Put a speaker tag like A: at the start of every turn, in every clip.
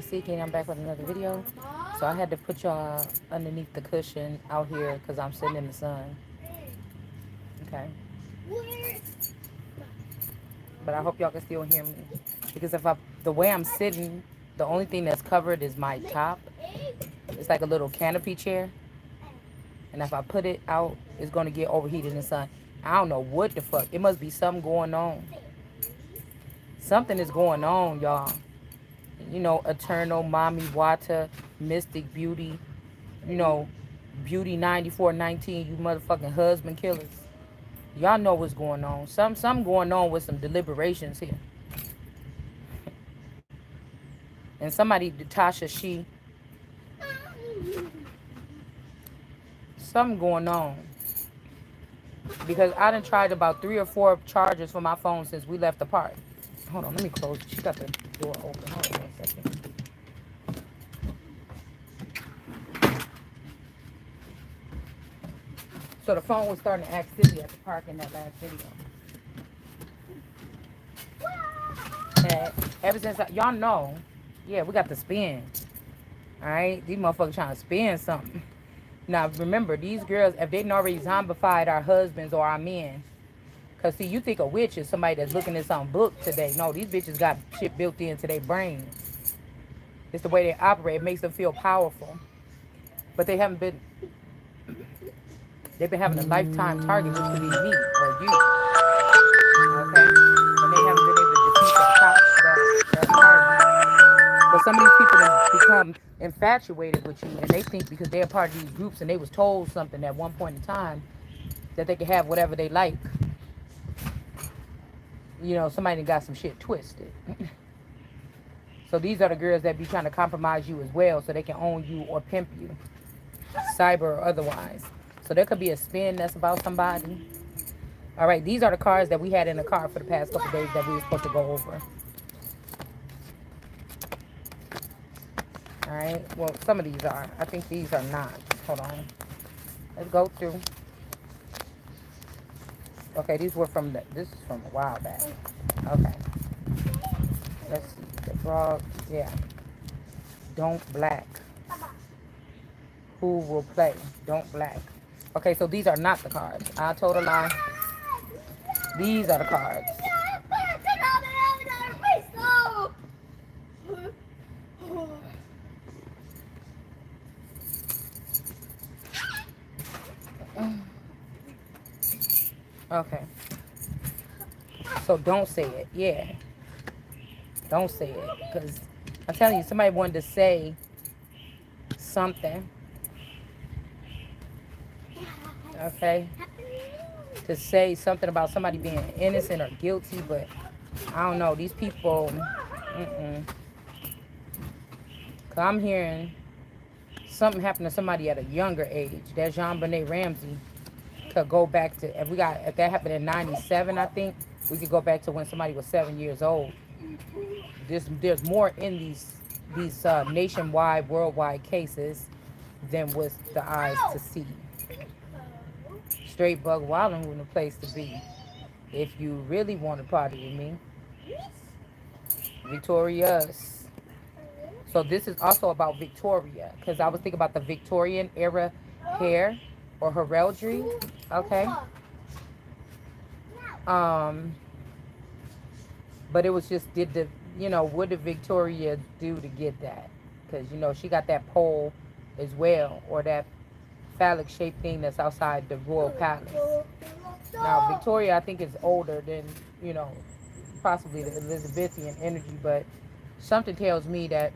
A: Seeking. I'm back with another video. So I had to put y'all underneath the cushion out here because I'm sitting in the sun. Okay. But I hope y'all can still hear me. Because the way I'm sitting, the only thing that's covered is my top. It's like a little canopy chair. And if I put it out, it's going to get overheated in the sun. I don't know what the fuck. It must be something going on. Something is going on, y'all. You know, Eternal, Mommy, Water, Mystic Beauty, you know, Beauty 9419, you motherfucking husband killers. Y'all know what's going on. Some going on with some deliberations here. And somebody, Tasha, something going on. Because I done tried about 3 or 4 chargers for my phone since we left the park. Hold on, let me close. She got the door open. Hold on 1 second. So the phone was starting to act silly at the park in that last video. And ever since y'all know, yeah, we got the spin. Alright? These motherfuckers trying to spin something. Now remember, these girls, if they didn't already zombified our husbands or our men, because see, you think a witch is somebody that's looking at some book today. No, these bitches got shit built into their brains. It's the way they operate. It makes them feel powerful. But they haven't been, they've been having a lifetime target, which could be me or you. Okay? And they haven't been able to defeat that target. But some of these people have become infatuated with you, and they think because they're part of these groups and they was told something at one point in time that they can have whatever they like. You know, somebody got some shit twisted. So these are the girls that be trying to compromise you as well so they can own you or pimp you, cyber or otherwise. So there could be a spin that's about somebody. All right, these are the cards that we had in the car for the past couple days that we were supposed to go over. All right, well, some of these are. I think these are not. Hold on. Let's go through. Okay, these were from this is from a while back. Okay. Let's see. The frog, yeah. Don't black. Who will play? Don't black. Okay, so these are not the cards. I told a lie. These are the cards. Okay. So don't say it. Yeah. Don't say it. Because I'm telling you, somebody wanted to say something. Okay. To say something about somebody being innocent or guilty, but I don't know. These people, Cause I'm hearing something happened to somebody at a younger age. That Jean-Benet Ramsey could go back to, if that happened in 97, I think, we could go back to when somebody was 7 years old. There's more in these nationwide, worldwide cases than with the eyes to see. Straight bug wilding with a place to be. If you really want to party with me, Victoria's. So this is also about Victoria, because I was thinking about the Victorian era hair or heraldry. Okay. But it was just what did Victoria do to get that? Because she got that pole as well, or that phallic shaped thing that's outside the royal palace. Now Victoria, I think, is older than possibly the Elizabethan energy, but something tells me that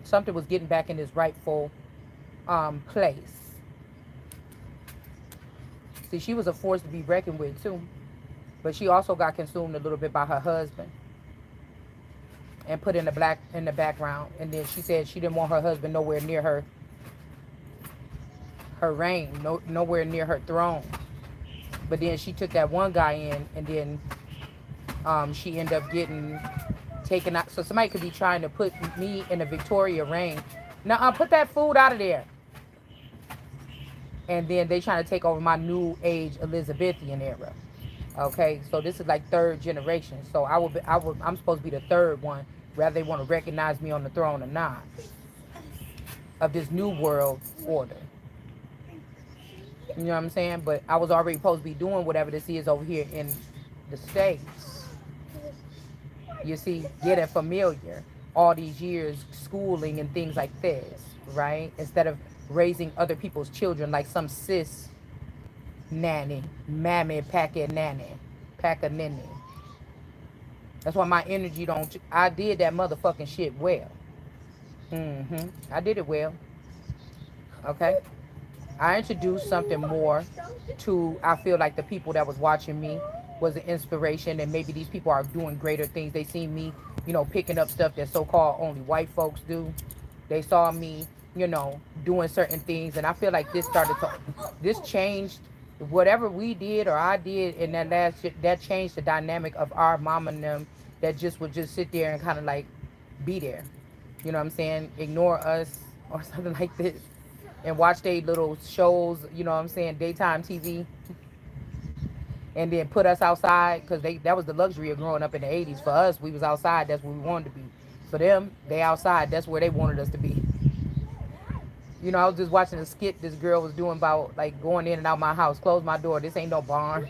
A: something was getting back in its rightful place. See, she was a force to be reckoned with too, but she also got consumed a little bit by her husband and put in the background. And then she said she didn't want her husband nowhere near her reign, nowhere near her throne. But then she took that one guy in, and then she ended up getting taken out. So somebody could be trying to put me in the Victoria reign. Now, put that food out of there. And then they trying to take over my new age Elizabethan era. Okay, so this is like third generation. So I'm supposed to be the third one whether they want to recognize me on the throne or not, of this new world order. You know what I'm saying? But I was already supposed to be doing whatever this is over here in the States. You see, getting familiar all these years, schooling and things like this, right? Instead of raising other people's children like some sis nanny, mammy, packet nanny, pack a nanny. That's why my energy don't. I did that motherfucking shit well. I did it well. Okay. I introduced something more to, I feel like the people that was watching me was an inspiration, and maybe these people are doing greater things. They see me, picking up stuff that so-called only white folks do. They saw me, doing certain things, and I feel like this changed whatever we did or I did in that that changed the dynamic of our mom and them that just would just sit there and kind of like be there. You know what I'm saying? Ignore us or something like this and watch their little shows, you know what I'm saying, daytime TV, and then put us outside because that was the luxury of growing up in the 80s. For us, we was outside, that's where we wanted to be. For them, they outside, that's where they wanted us to be. I was just watching a skit this girl was doing about like going in and out my house, close my door, this ain't no barn.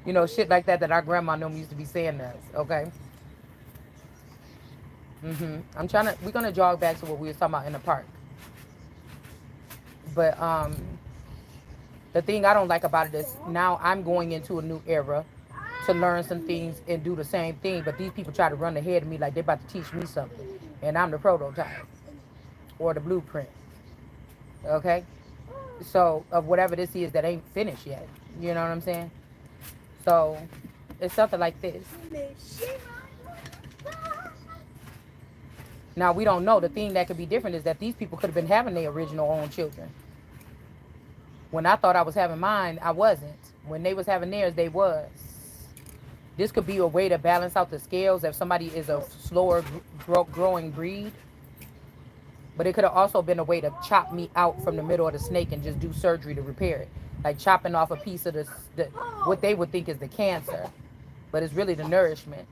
A: Shit like that our grandma knew used to be saying to us, okay? We're gonna jog back to what we was talking about in the park. But the thing I don't like about it is now I'm going into a new era to learn some things and do the same thing. But these people try to run ahead of me like they're about to teach me something. And I'm the prototype or the blueprint. Okay? So, of whatever this is that ain't finished yet. You know what I'm saying? So, it's something like this. Now, we don't know. The thing that could be different is that these people could have been having their original own children. When I thought I was having mine, I wasn't. When they was having theirs, they was. This could be a way to balance out the scales if somebody is a slower growing breed. But it could have also been a way to chop me out from the middle of the snake and just do surgery to repair it. Like chopping off a piece of what they would think is the cancer. But it's really the nourishment.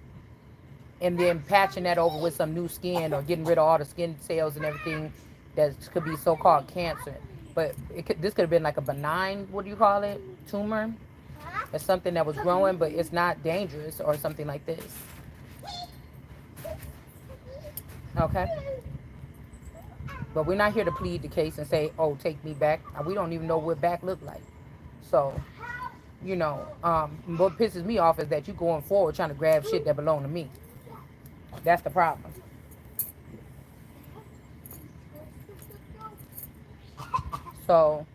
A: And then patching that over with some new skin or getting rid of all the skin cells and everything that could be so-called cancer. But this could have been like a benign, what do you call it, tumor? Or something that was growing, but it's not dangerous or something like this. Okay? But we're not here to plead the case and say, oh, take me back. We don't even know what back look like. So, what pisses me off is that you going forward trying to grab shit that belong to me. That's the problem. So,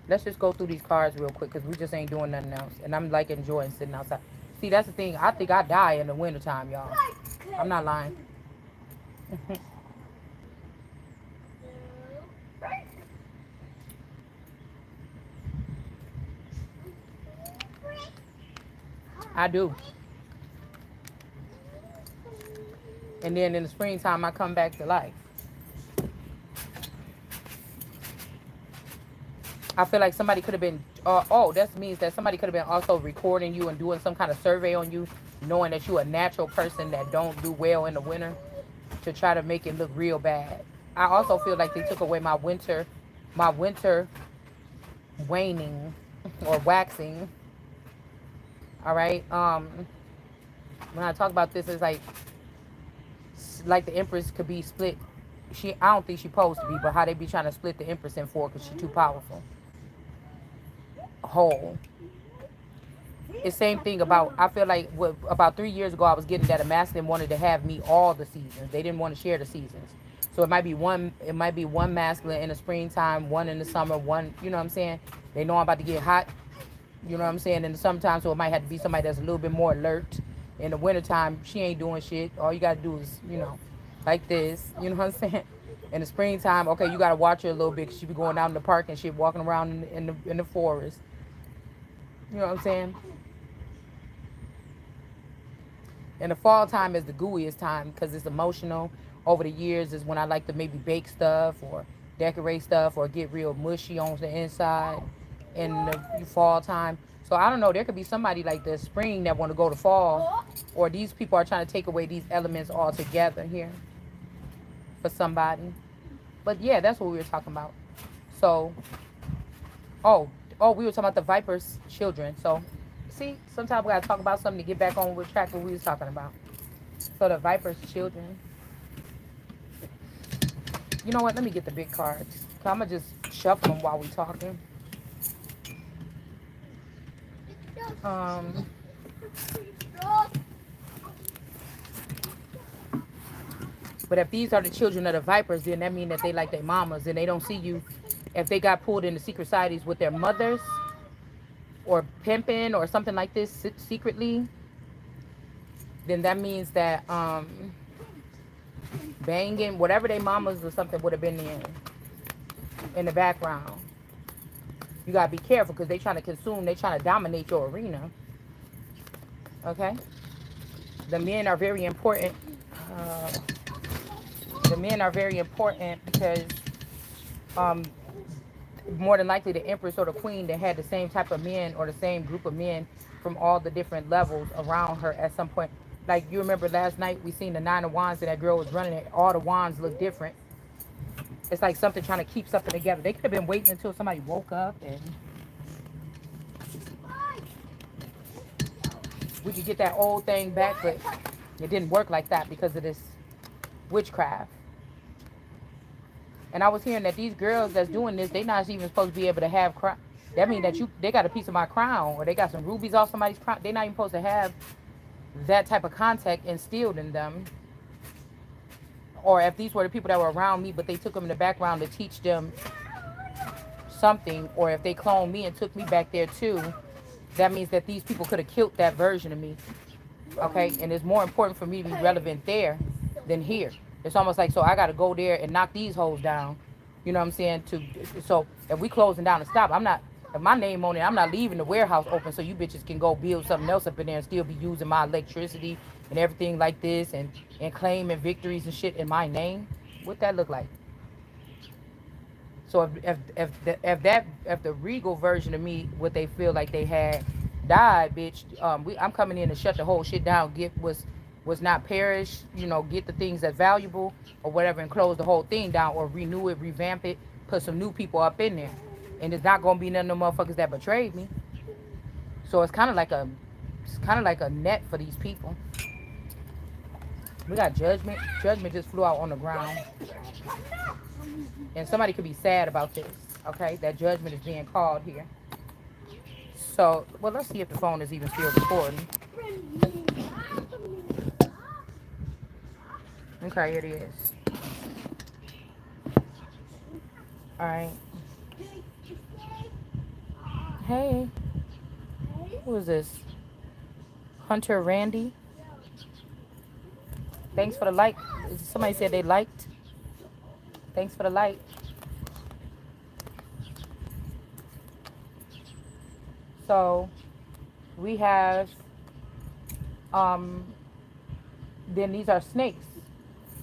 A: let's just go through these cards real quick because we just ain't doing nothing else. And I'm like enjoying sitting outside. See, that's the thing. I think I die in the wintertime, y'all. I'm not lying. I do. And then in the springtime, I come back to life. I feel like somebody could have been, that means that somebody could have been also recording you and doing some kind of survey on you, knowing that you're a natural person that don't do well in the winter to try to make it look real bad. I also feel like they took away my winter waning or waxing. All right. When I talk about this, it's like the Empress could be split. I don't think she's supposed to be, but how they be trying to split the Empress in four because she's too powerful. Whole. It's same thing about, I feel like about 3 years ago I was getting that a masculine wanted to have me all the seasons. They didn't want to share the seasons. So it might be one masculine in the springtime, one in the summer, one, you know what I'm saying? They know I'm about to get hot, you know what I'm saying, in the summertime, so it might have to be somebody that's a little bit more alert. In the wintertime, she ain't doing shit. All you gotta do is, like this, you know what I'm saying? In the springtime, okay, you gotta watch her a little bit because she be going out in the park and shit, walking around in the forest. You know what I'm saying? And the fall time is the gooeyest time because it's emotional. Over the years is when I like to maybe bake stuff or decorate stuff or get real mushy on the inside in the fall time. So I don't know. There could be somebody like the spring that want to go to fall, or these people are trying to take away these elements altogether here for somebody. But yeah, that's what we were talking about. So, oh, we were talking about the Viper's children. So, see, sometimes we gotta talk about something to get back on with track what we was talking about. So the Viper's children. You know what? Let me get the big cards. I'm gonna just shuffle them while we talking. Um, but if these are the children of the Vipers, then that means that they like their mamas and they don't see you. If they got pulled into secret societies with their mothers or pimping or something like this secretly, then that means that banging, whatever they mamas or something would have been in the background. You gotta be careful because they trying to consume, they trying to dominate your arena. Okay? The men are very important. Uh, the men are very important because um, more than likely the Empress or the Queen that had the same type of men or the same group of men from all the different levels around her at some point. Like you remember last night we seen the 9 of Wands and that girl was running it. All the wands look different. It's like something trying to keep something together. They could have been waiting until somebody woke up and we could get that old thing back, but it didn't work like that because of this witchcraft. And I was hearing that these girls that's doing this, they not even supposed to be able to have crown. That means that they got a piece of my crown or they got some rubies off somebody's crown. They not even supposed to have that type of contact instilled in them. Or if these were the people that were around me, but they took them in the background to teach them something, or if they cloned me and took me back there too, that means that these people could have killed that version of me. Okay? And it's more important for me to be relevant there than here. It's almost like, so I got to go there and knock these hoes down. You know what I'm saying? So if we closing down and stop, if my name on it, I'm not leaving the warehouse open so you bitches can go build something else up in there and still be using my electricity and everything like this and claiming victories and shit in my name. What that look like? So if the regal version of me, what they feel like they had died, bitch, I'm coming in to shut the whole shit down, get was not perish, get the things that's valuable or whatever and close the whole thing down or renew it, revamp it, put some new people up in there. And it's not gonna be none of the motherfuckers that betrayed me. So it's kind of like a net for these people. We got judgment. Judgment just flew out on the ground. And somebody could be sad about this, okay? That judgment is being called here. So, well, let's see if the phone is even still recording. Okay, it is. All right. Hey. Who is this? Hunter Randy. Thanks for the like. Somebody said they liked. Thanks for the like. So we have then these are snakes.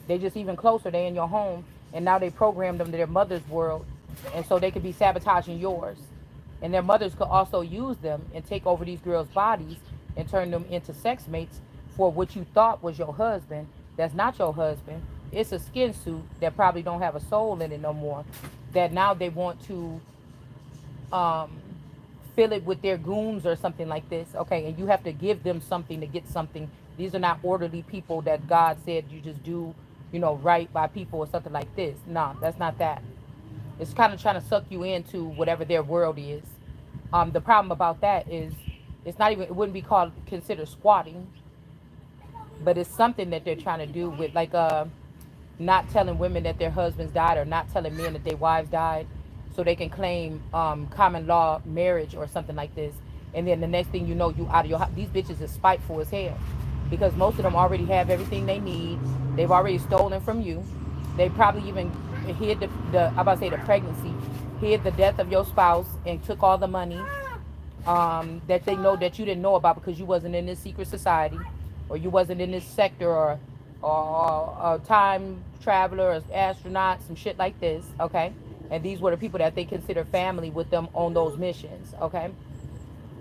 A: They just even closer. They in your home and now they programmed them to their mother's world, and so they could be sabotaging yours. And their mothers could also use them and take over these girls' bodies and turn them into sex mates for what you thought was your husband. That's not your husband. It's a skin suit that probably don't have a soul in it no more. That now they want to fill it with their goons or something like this. Okay, and you have to give them something to get something. These are not orderly people that God said you just do, right by people or something like this. No, that's not that. It's kind of trying to suck you into whatever their world is. The problem about that is it's not even, it wouldn't be called considered squatting, but it's something that they're trying to do with like not telling women that their husbands died or not telling men that their wives died so they can claim common law marriage or something like this. And then the next thing you know, you out of your house. These bitches is spiteful as hell because most of them already have everything they need. They've already stolen from you. They probably even hid the pregnancy, hid the death of your spouse and took all the money that they know that you didn't know about because you wasn't in this secret society or you wasn't in this sector or a time traveler or astronaut, some shit like this, okay? And these were the people that they consider family with them on those missions, okay?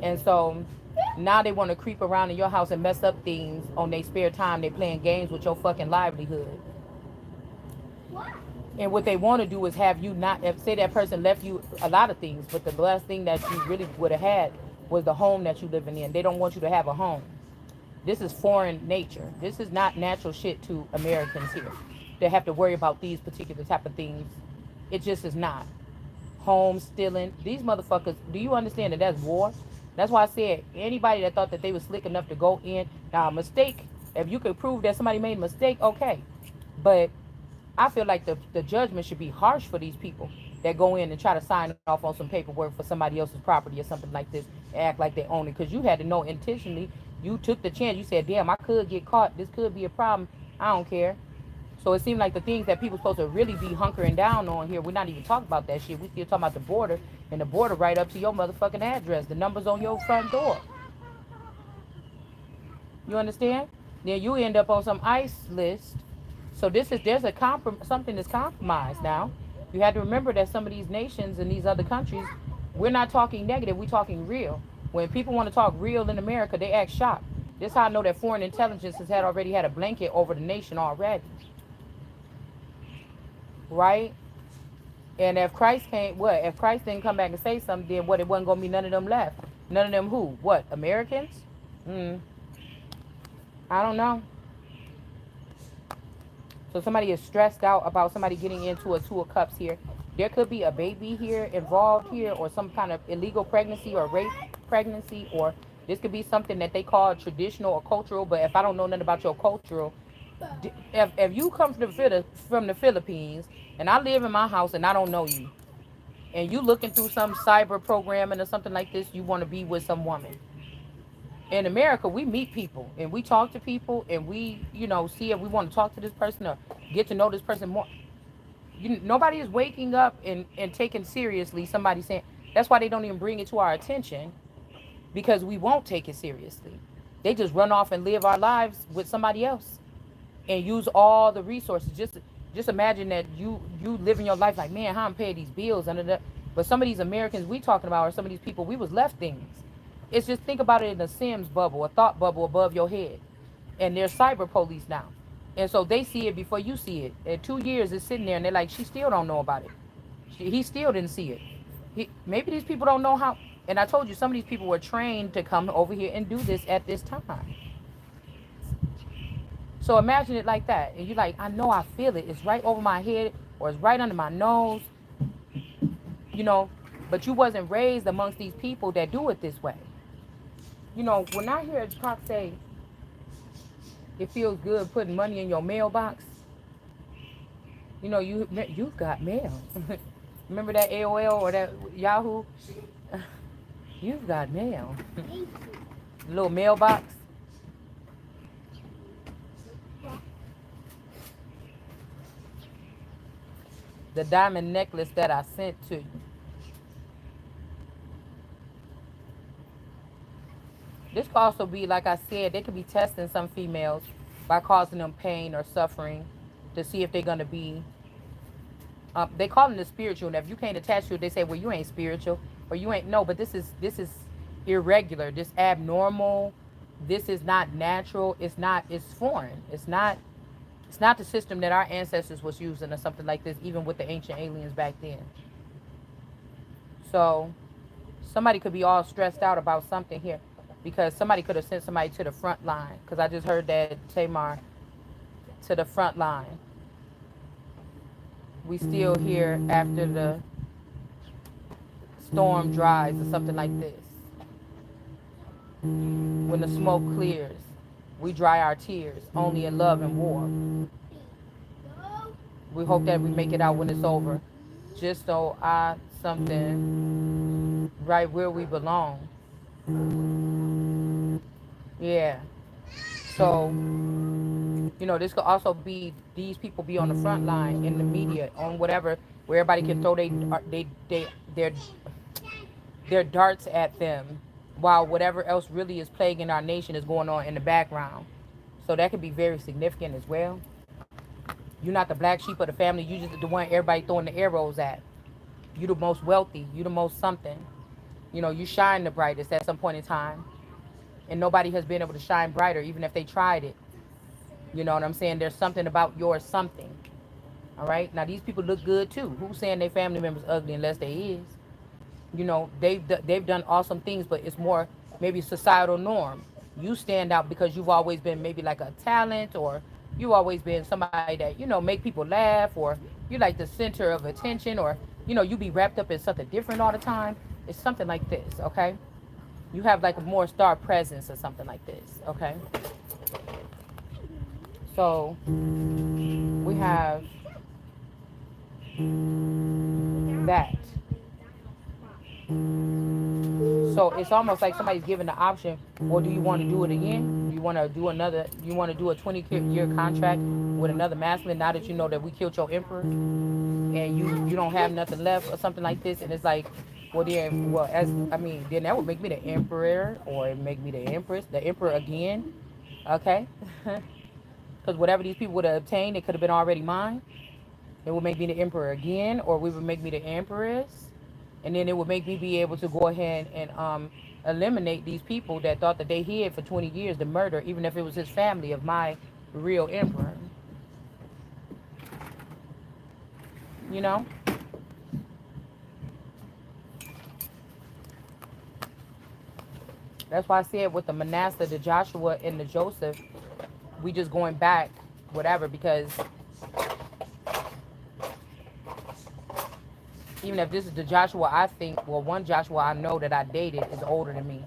A: And so now they want to creep around in your house and mess up things on their spare time. They playing games with your fucking livelihood. And what they want to do is have you not, if say that person left you a lot of things, but the last thing that you really would have had was the home that you living in. They don't want you to have a home. This is foreign nature. This is not natural shit to Americans here. They have to worry about these particular type of things. It just is not. Home stealing. These motherfuckers, do you understand that that's war? That's why I said anybody that thought that they was slick enough to go in, now a mistake, if you could prove that somebody made a mistake, okay. But I feel like the judgment should be harsh for these people that go in and try to sign off on some paperwork for somebody else's property or something like this and act like they own it. Because you had to know intentionally, you took the chance. You said, damn, I could get caught. This could be a problem. I don't care. So it seemed like the things that people supposed to really be hunkering down on here, we're not even talking about that shit. We still talking about the border, and the border right up to your motherfucking address. The numbers on your front door. You understand? Then you end up on some ICE list. So there's a something that's compromised now. You have to remember that some of these nations and these other countries, we're not talking negative, we're talking real. When people want to talk real in America, they act shocked. This is how I know that foreign intelligence has already had a blanket over the nation already. Right? And if Christ can't, what? If Christ didn't come back and say something, then what? It wasn't going to be none of them left. None of them who? What? Americans? I don't know. So somebody is stressed out about somebody getting into a two of cups here. There could be a baby here involved here, or some kind of illegal pregnancy or rape pregnancy, or this could be something that they call traditional or cultural. But if I don't know nothing about your cultural, if you come from the Philippines and I live in my house and I don't know you, and you looking through some cyber programming or something like this, you want to be with some woman. In America, we meet people and we talk to people and we, see if we want to talk to this person or get to know this person more. Nobody is waking up and taking seriously somebody saying, that's why they don't even bring it to our attention, because we won't take it seriously. They just run off and live our lives with somebody else and use all the resources. Just imagine that you living your life like, man, how I'm paying these bills under that. But some of these Americans we talking about, or some of these people, we was left things. It's just, think about it in a Sims bubble, a thought bubble above your head. And there's cyber police now. And so they see it before you see it. In 2 years, it's sitting there and they're like, she still don't know about it. He still didn't see it. Maybe these people don't know how. And I told you, some of these people were trained to come over here and do this at this time. So imagine it like that. And you're like, I know, I feel it. It's right over my head or it's right under my nose. But you wasn't raised amongst these people that do it this way. When I hear Pac say, it feels good putting money in your mailbox, you've got mail. Remember that AOL or that Yahoo? You've got mail. Little mailbox. The diamond necklace that I sent to you. This could also be, like I said, they could be testing some females by causing them pain or suffering to see if they're going to be, they call them the spiritual. And if you can't attach to it, they say, well, you ain't spiritual or you ain't. No, but this is irregular. This abnormal. This is not natural. It's foreign. It's not the system that our ancestors was using or something like this, even with the ancient aliens back then. So somebody could be all stressed out about something here, because somebody could have sent somebody to the front line. Because I just heard that, Tamar, to the front line. We still here after the storm dries or something like this. When the smoke clears, we dry our tears, only in love and war. We hope that we make it out when it's over. Just so something right where we belong. Yeah. So, this could also be, these people be on the front line in the media, on whatever, where everybody can throw their darts at them, while whatever else really is plaguing our nation is going on in the background. So that could be very significant as well. You're not the black sheep of the family. You just the one everybody throwing the arrows at. You the most wealthy. You the most something. You know, you shine the brightest at some point in time, and nobody has been able to shine brighter, even if they tried it. You know what I'm saying? There's something about your something. All right. Now these people look good too. Who's saying their family members ugly unless they is? You know, they've done awesome things, but it's more maybe societal norm. You stand out because you've always been maybe like a talent, or you've always been somebody that, you know, make people laugh, or you like the center of attention, or you know, you be wrapped up in something different all the time. It's something like this, okay? You have like a more star presence or something like this, okay? So we have that. So it's almost like somebody's given the option, well, do you want to do it again? Do you want to do another, you want to do a 20-year contract with another masculine now that you know that we killed your emperor and you don't have nothing left or something like this? And it's like, well, then, well, as, I mean, then that would make me the emperor, or it make me the empress, the emperor again, okay? Because whatever these people would have obtained, it could have been already mine. It would make me the emperor again, or we would make me the empress, and then it would make me be able to go ahead and eliminate these people that thought that they hid for 20 years the murder, even if it was his family of my real emperor. You know, that's why I said with the Manasseh, the Joshua, and the Joseph, we just going back, whatever, because even if this is the Joshua I think, well, one Joshua I know that I dated is older than me.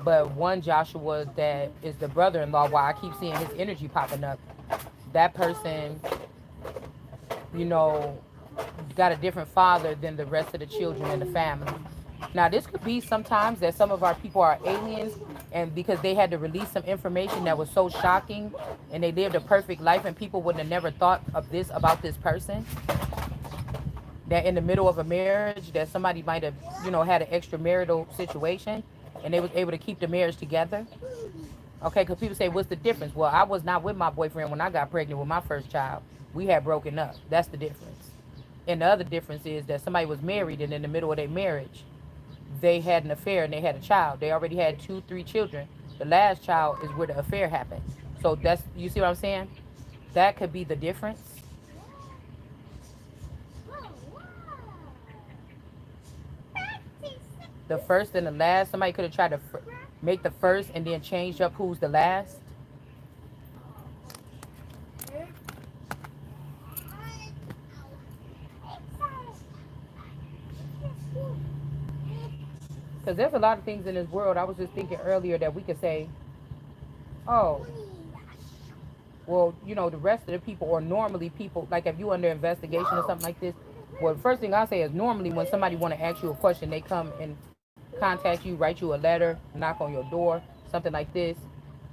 A: But one Joshua that is the brother-in-law, why I keep seeing his energy popping up, that person, you know, got a different father than the rest of the children in the family. Now, this could be sometimes that some of our people are aliens, and because they had to release some information that was so shocking, and they lived a perfect life, and people wouldn't have never thought of this about this person, that in the middle of a marriage that somebody might have, you know, had an extramarital situation, and they was able to keep the marriage together. Okay, because people say, what's the difference? Well, I was not with my boyfriend when I got pregnant with my first child. We had broken up. That's the difference. And the other difference is that somebody was married, and in the middle of their marriage, they had an affair and they had a child. They already had 2, 3 children. The last child is where the affair happened. So that's, you see what I'm saying? That could be the difference. The first and the last. Somebody could have tried to make the first and then change up who's the last. Because there's a lot of things in this world. I was just thinking earlier that we could say, oh, well, you know, the rest of the people, or normally people, like if you under investigation or something like this, well, the first thing I say is normally when somebody want to ask you a question, they come and contact you, write you a letter, knock on your door, something like this.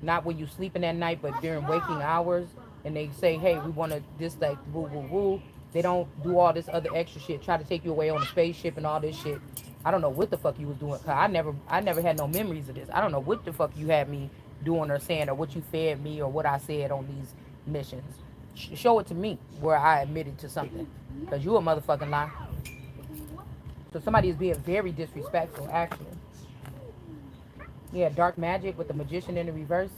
A: Not when you sleeping at night, but during waking hours, and they say, hey, we want to this, like, woo woo woo. They don't do all this other extra shit, try to take you away on a spaceship and all this shit. I don't know what the fuck you was doing, cause I never had no memories of this. I don't know what the fuck you had me doing or saying, or what you fed me, or what I said on these missions. Show it to me where I admitted to something, cause you a motherfucking lie. So somebody is being very disrespectful, actually. Yeah, dark magic with the magician in the reverse.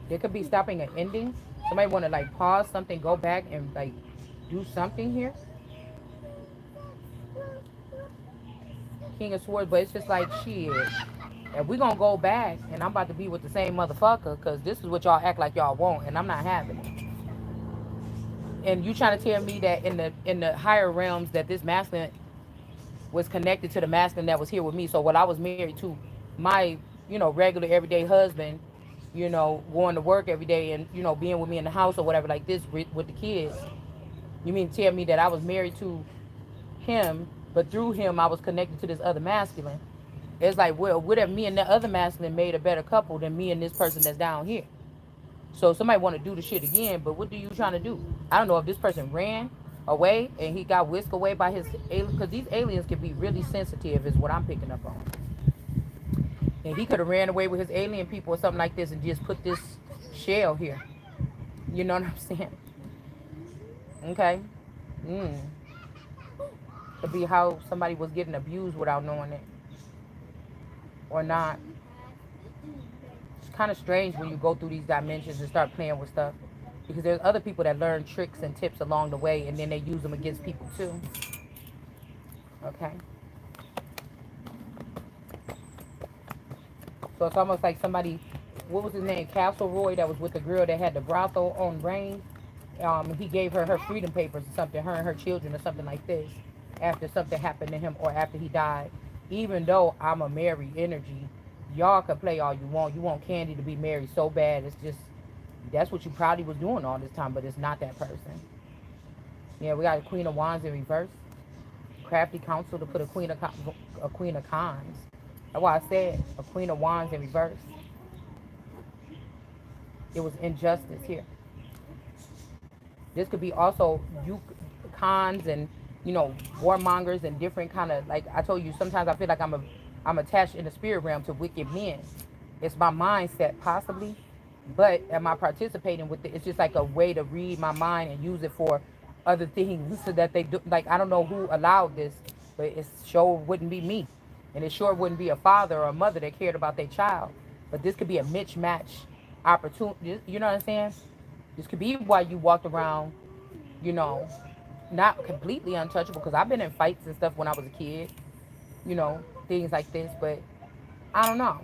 A: There could be stopping an ending. Somebody want to like pause something, go back and like do something here. King of Swords, but it's just like shit. If we gonna go back, and I'm about to be with the same motherfucker, cause this is what y'all act like y'all want, and I'm not having it. And you trying to tell me that in the higher realms that this masculine was connected to the masculine that was here with me. So while I was married to my, you know, regular everyday husband, you know, going to work every day and, you know, being with me in the house or whatever like this with the kids, you mean to tell me that I was married to him, but through him I was connected to this other masculine? It's like, well, would have me and the other masculine made a better couple than me and this person that's down here? So somebody want to do the shit again, but what are you trying to do? I don't know if this person ran away and he got whisked away by his alien, because these aliens can be really sensitive is what I'm picking up on. And he could have ran away with his alien people or something like this and just put this shell here. You know what I'm saying? Okay. Could be how somebody was getting abused without knowing it. or not. It's kind of strange when you go through these dimensions and start playing with stuff. Because there's other people that learn tricks and tips along the way and then they use them against people too. Okay? So it's almost like somebody, what was his name? Castleroy, that was with the girl that had the brothel on Rain. He gave her freedom papers or something, her and her children or something like this, after something happened to him or after he died. Even though I'm a married energy, y'all can play all you want. You want Candy to be married so bad. It's just, that's what you probably was doing all this time, but it's not that person. Yeah, we got a Queen of Wands in reverse. Crafty counsel to put a Queen of Cons. That's why I said a Queen of Wands in reverse. It was injustice here. This could be also you cons and warmongers and different kind of, like I told you, sometimes I feel like I'm attached in the spirit realm to wicked men. It's my mindset possibly, but am I participating with it? It's just like a way to read my mind and use it for other things so that they do. Like, I don't know who allowed this, but it sure wouldn't be me, and it sure wouldn't be a father or a mother that cared about their child. But this could be a mismatch opportunity. You know what I'm saying? This could be why you walked around, not completely untouchable, because I've been in fights and stuff when I was a kid, things like this, but I don't know.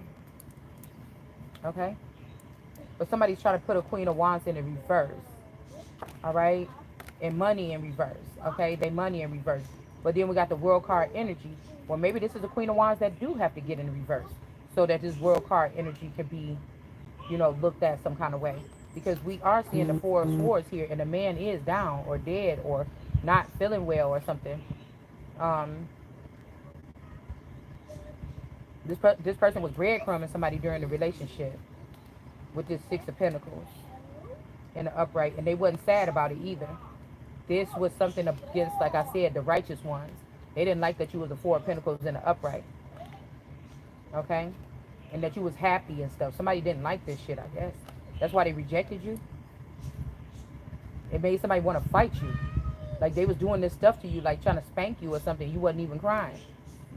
A: Okay? But somebody's trying to put a Queen of Wands in the reverse. All right? And money in reverse. Okay? They money in reverse. But then we got the World card energy. Well, maybe this is a Queen of Wands that do have to get in reverse so that this World card energy can be, looked at some kind of way. Because we are seeing the Four of Swords here, and the man is down or dead or not feeling well or something. This person was breadcrumbing somebody during the relationship with this Six of Pentacles in the upright, and they wasn't sad about it either. This was something against, like I said, the righteous ones. They didn't like that you was the Four of Pentacles in the upright. Okay? And that you was happy and stuff. Somebody didn't like this shit, I guess. That's why they rejected you. It made somebody want to fight you. Like they was doing this stuff to you, like trying to spank you or something. You wasn't even crying.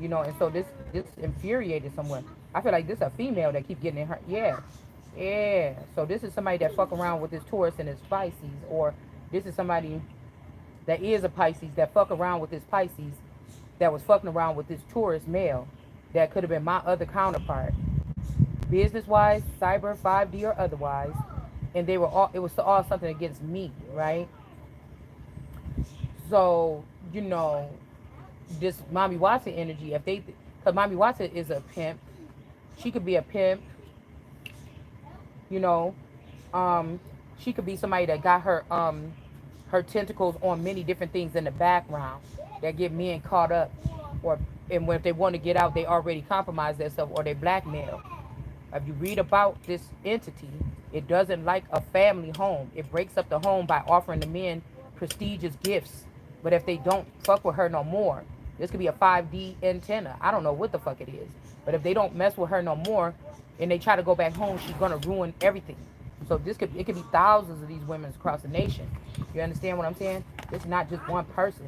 A: And so this infuriated someone. I feel like this is a female that keep getting in her. Yeah. Yeah. So this is somebody that fuck around with this Taurus and his Pisces. Or this is somebody that is a Pisces that fuck around with this Pisces that was fucking around with this Taurus male that could have been my other counterpart. Business-wise, cyber, 5D, or otherwise. And it was all something against me, right? So, this Mommy Watson energy, because Mommy Watson is a pimp. She could be a pimp, she could be somebody that got her tentacles on many different things in the background that get men caught up, and when if they want to get out, they already compromise themselves or they blackmail. If you read about this entity, it doesn't like a family home. It breaks up the home by offering the men prestigious gifts. But if they don't fuck with her no more, this could be a 5D antenna. I don't know what the fuck it is. But if they don't mess with her no more and they try to go back home, she's going to ruin everything. So it could be thousands of these women across the nation. You understand what I'm saying? It's not just one person.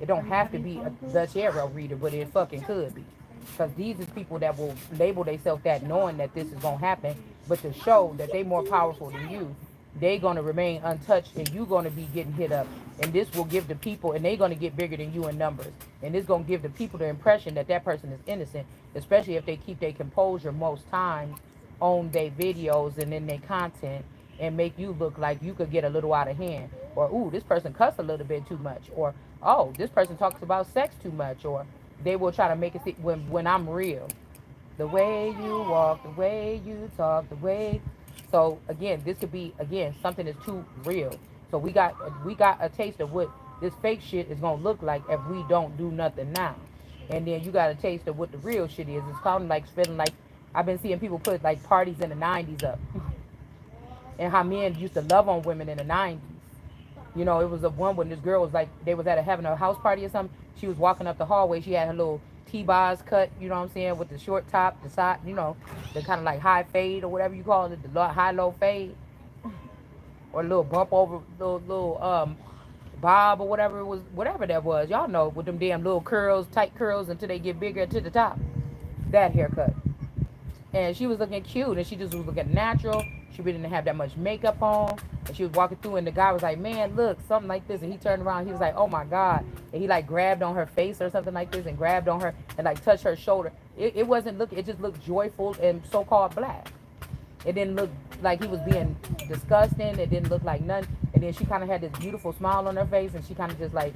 A: It don't have to be a Dutch Arrow reader, but it fucking could be. Because these is people that will label themselves that knowing that this is going to happen, but to show that they more powerful than you, they going to remain untouched and you going to be getting hit up. And this will give the people, and they going to get bigger than you in numbers. And this going to give the people the impression that that person is innocent, especially if they keep their composure most times on their videos and in their content and make you look like you could get a little out of hand. Or, ooh, this person cuss a little bit too much. Or, oh, this person talks about sex too much. Or they will try to make it when I'm real. The way you walk, the way you talk, the way. So again, this could be something that's too real. So we got a taste of what this fake shit is gonna look like if we don't do nothing now. And then you got a taste of what the real shit is. It's kind of like feeling like I've been seeing people put like parties in the 90s up, and how men used to love on women in the 90s. It was a one when this girl was like, they was having a house party or something. She was walking up the hallway. She had her little T-bars cut, you know what I'm saying, with the short top, the side, the kind of like high fade or whatever you call it, the high-low fade. Or a little bump over, little bob or whatever it was, whatever that was. Y'all know, with them damn little curls, tight curls until they get bigger to the top. That haircut. And she was looking cute, and she just was looking natural. She really didn't have that much makeup on. And she was walking through, and the guy was like, man, look, something like this. And he turned around, he was like, oh my God. And he like grabbed on her face or something like this, and grabbed on her and like touched her shoulder. It wasn't look, it just looked joyful and so-called black. It didn't look like he was being disgusting. It didn't look like nothing. And then she kind of had this beautiful smile on her face, and she kind of just like,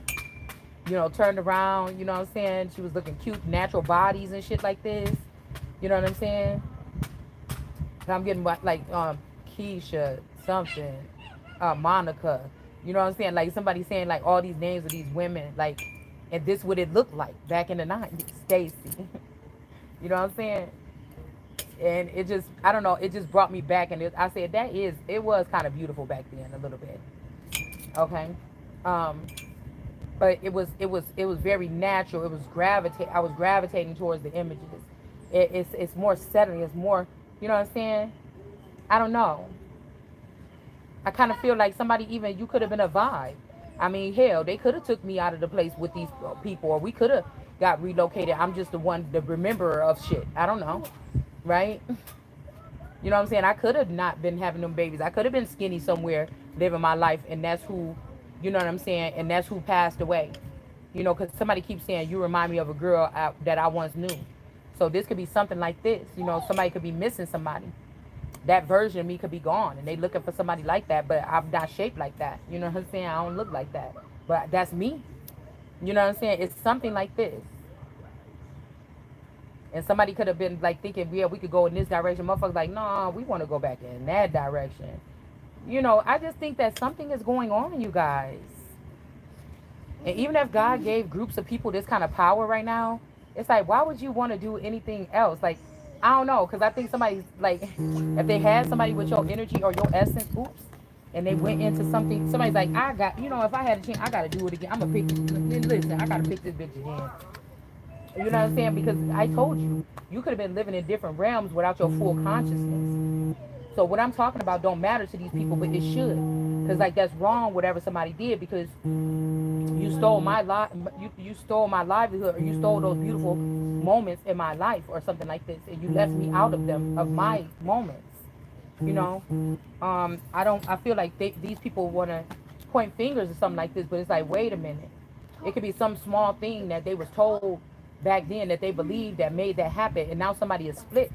A: turned around, you know what I'm saying? She was looking cute, natural bodies and shit like this. You know what I'm saying? I'm getting like Keisha, something, Monica. You know what I'm saying? Like somebody saying like all these names of these women, like, and this what it looked like back in the 90s, Stacy. You know what I'm saying? And it just, I don't know, it just brought me back, and I said it was kind of beautiful back then a little bit. Okay, um, but it was very natural. I was gravitating towards the images. It's more settling. It's more, you know what I'm saying? I don't know. I kind of feel like somebody, even you could have been a vibe. I mean, hell, they could have took me out of the place with these people, or we could have got relocated. I'm just the rememberer of shit. I don't know, right? You know what I'm saying? I could have not been having them babies. I could have been skinny somewhere, living my life, and that's who, you know what I'm saying? And that's who passed away. Because somebody keeps saying, you remind me of a girl that I once knew. So this could be something like this. Somebody could be missing somebody. That version of me could be gone, and they looking for somebody like that, but I'm not shaped like that. You know what I'm saying? I don't look like that. But that's me. You know what I'm saying? It's something like this. And somebody could have been like thinking, yeah, we could go in this direction. Motherfuckers like, nah, we want to go back in that direction. I just think that something is going on, you guys. And even if God gave groups of people this kind of power right now, it's like, why would you want to do anything else? Like, I don't know, because I think somebody's like, if they had somebody with your energy or your essence, oops, and they went into something, somebody's like, if I had a chance, I got to do it again. I'm going to pick, listen, I got to pick this bitch again. You know what I'm saying? Because I told you, you could have been living in different realms without your full consciousness. So what I'm talking about don't matter to these people, but it should. Because like that's wrong, whatever somebody did, because you stole my life, you stole my livelihood, or you stole those beautiful moments in my life, or something like this, and you left me out of them, of my moments. I feel like these people want to point fingers or something like this, but it's like, wait a minute. It could be some small thing that they was told back then that they believed that made that happen, and now somebody is split.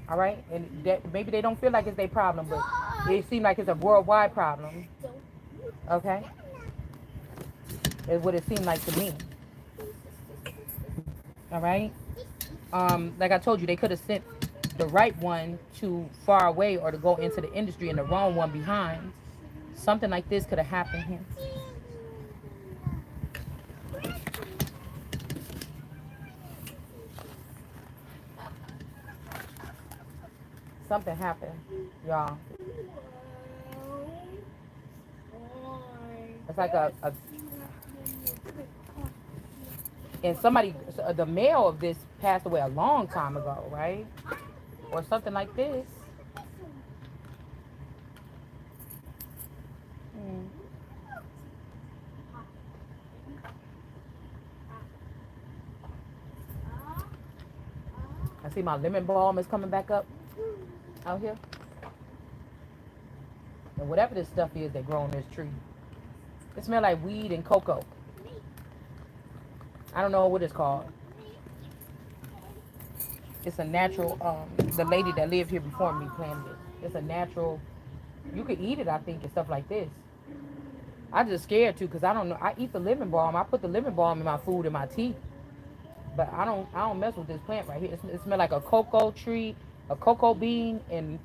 A: All right, and that maybe they don't feel like it's their problem, but it seems like it's a worldwide problem. Okay, is what it seemed like to me. All right, like I told you, they could have sent the right one to far away, or to go into the industry, and the wrong one behind. Something like this could have happened here. Something happened, y'all. It's like a and somebody, the male of this passed away a long time ago, right? Or something like this. Hmm. I see my lemon balm is coming back up out here. And whatever this stuff is that grow on this tree. It smells like weed and cocoa. I don't know what it's called. It's a natural, the lady that lived here before me planted it. It's a natural, you could eat it, I think, and stuff like this. I just scared too, because I don't know. I eat the lemon balm. I put the lemon balm in my food and my tea. But I don't mess with this plant right here. It smells like a cocoa tree, a cocoa bean, and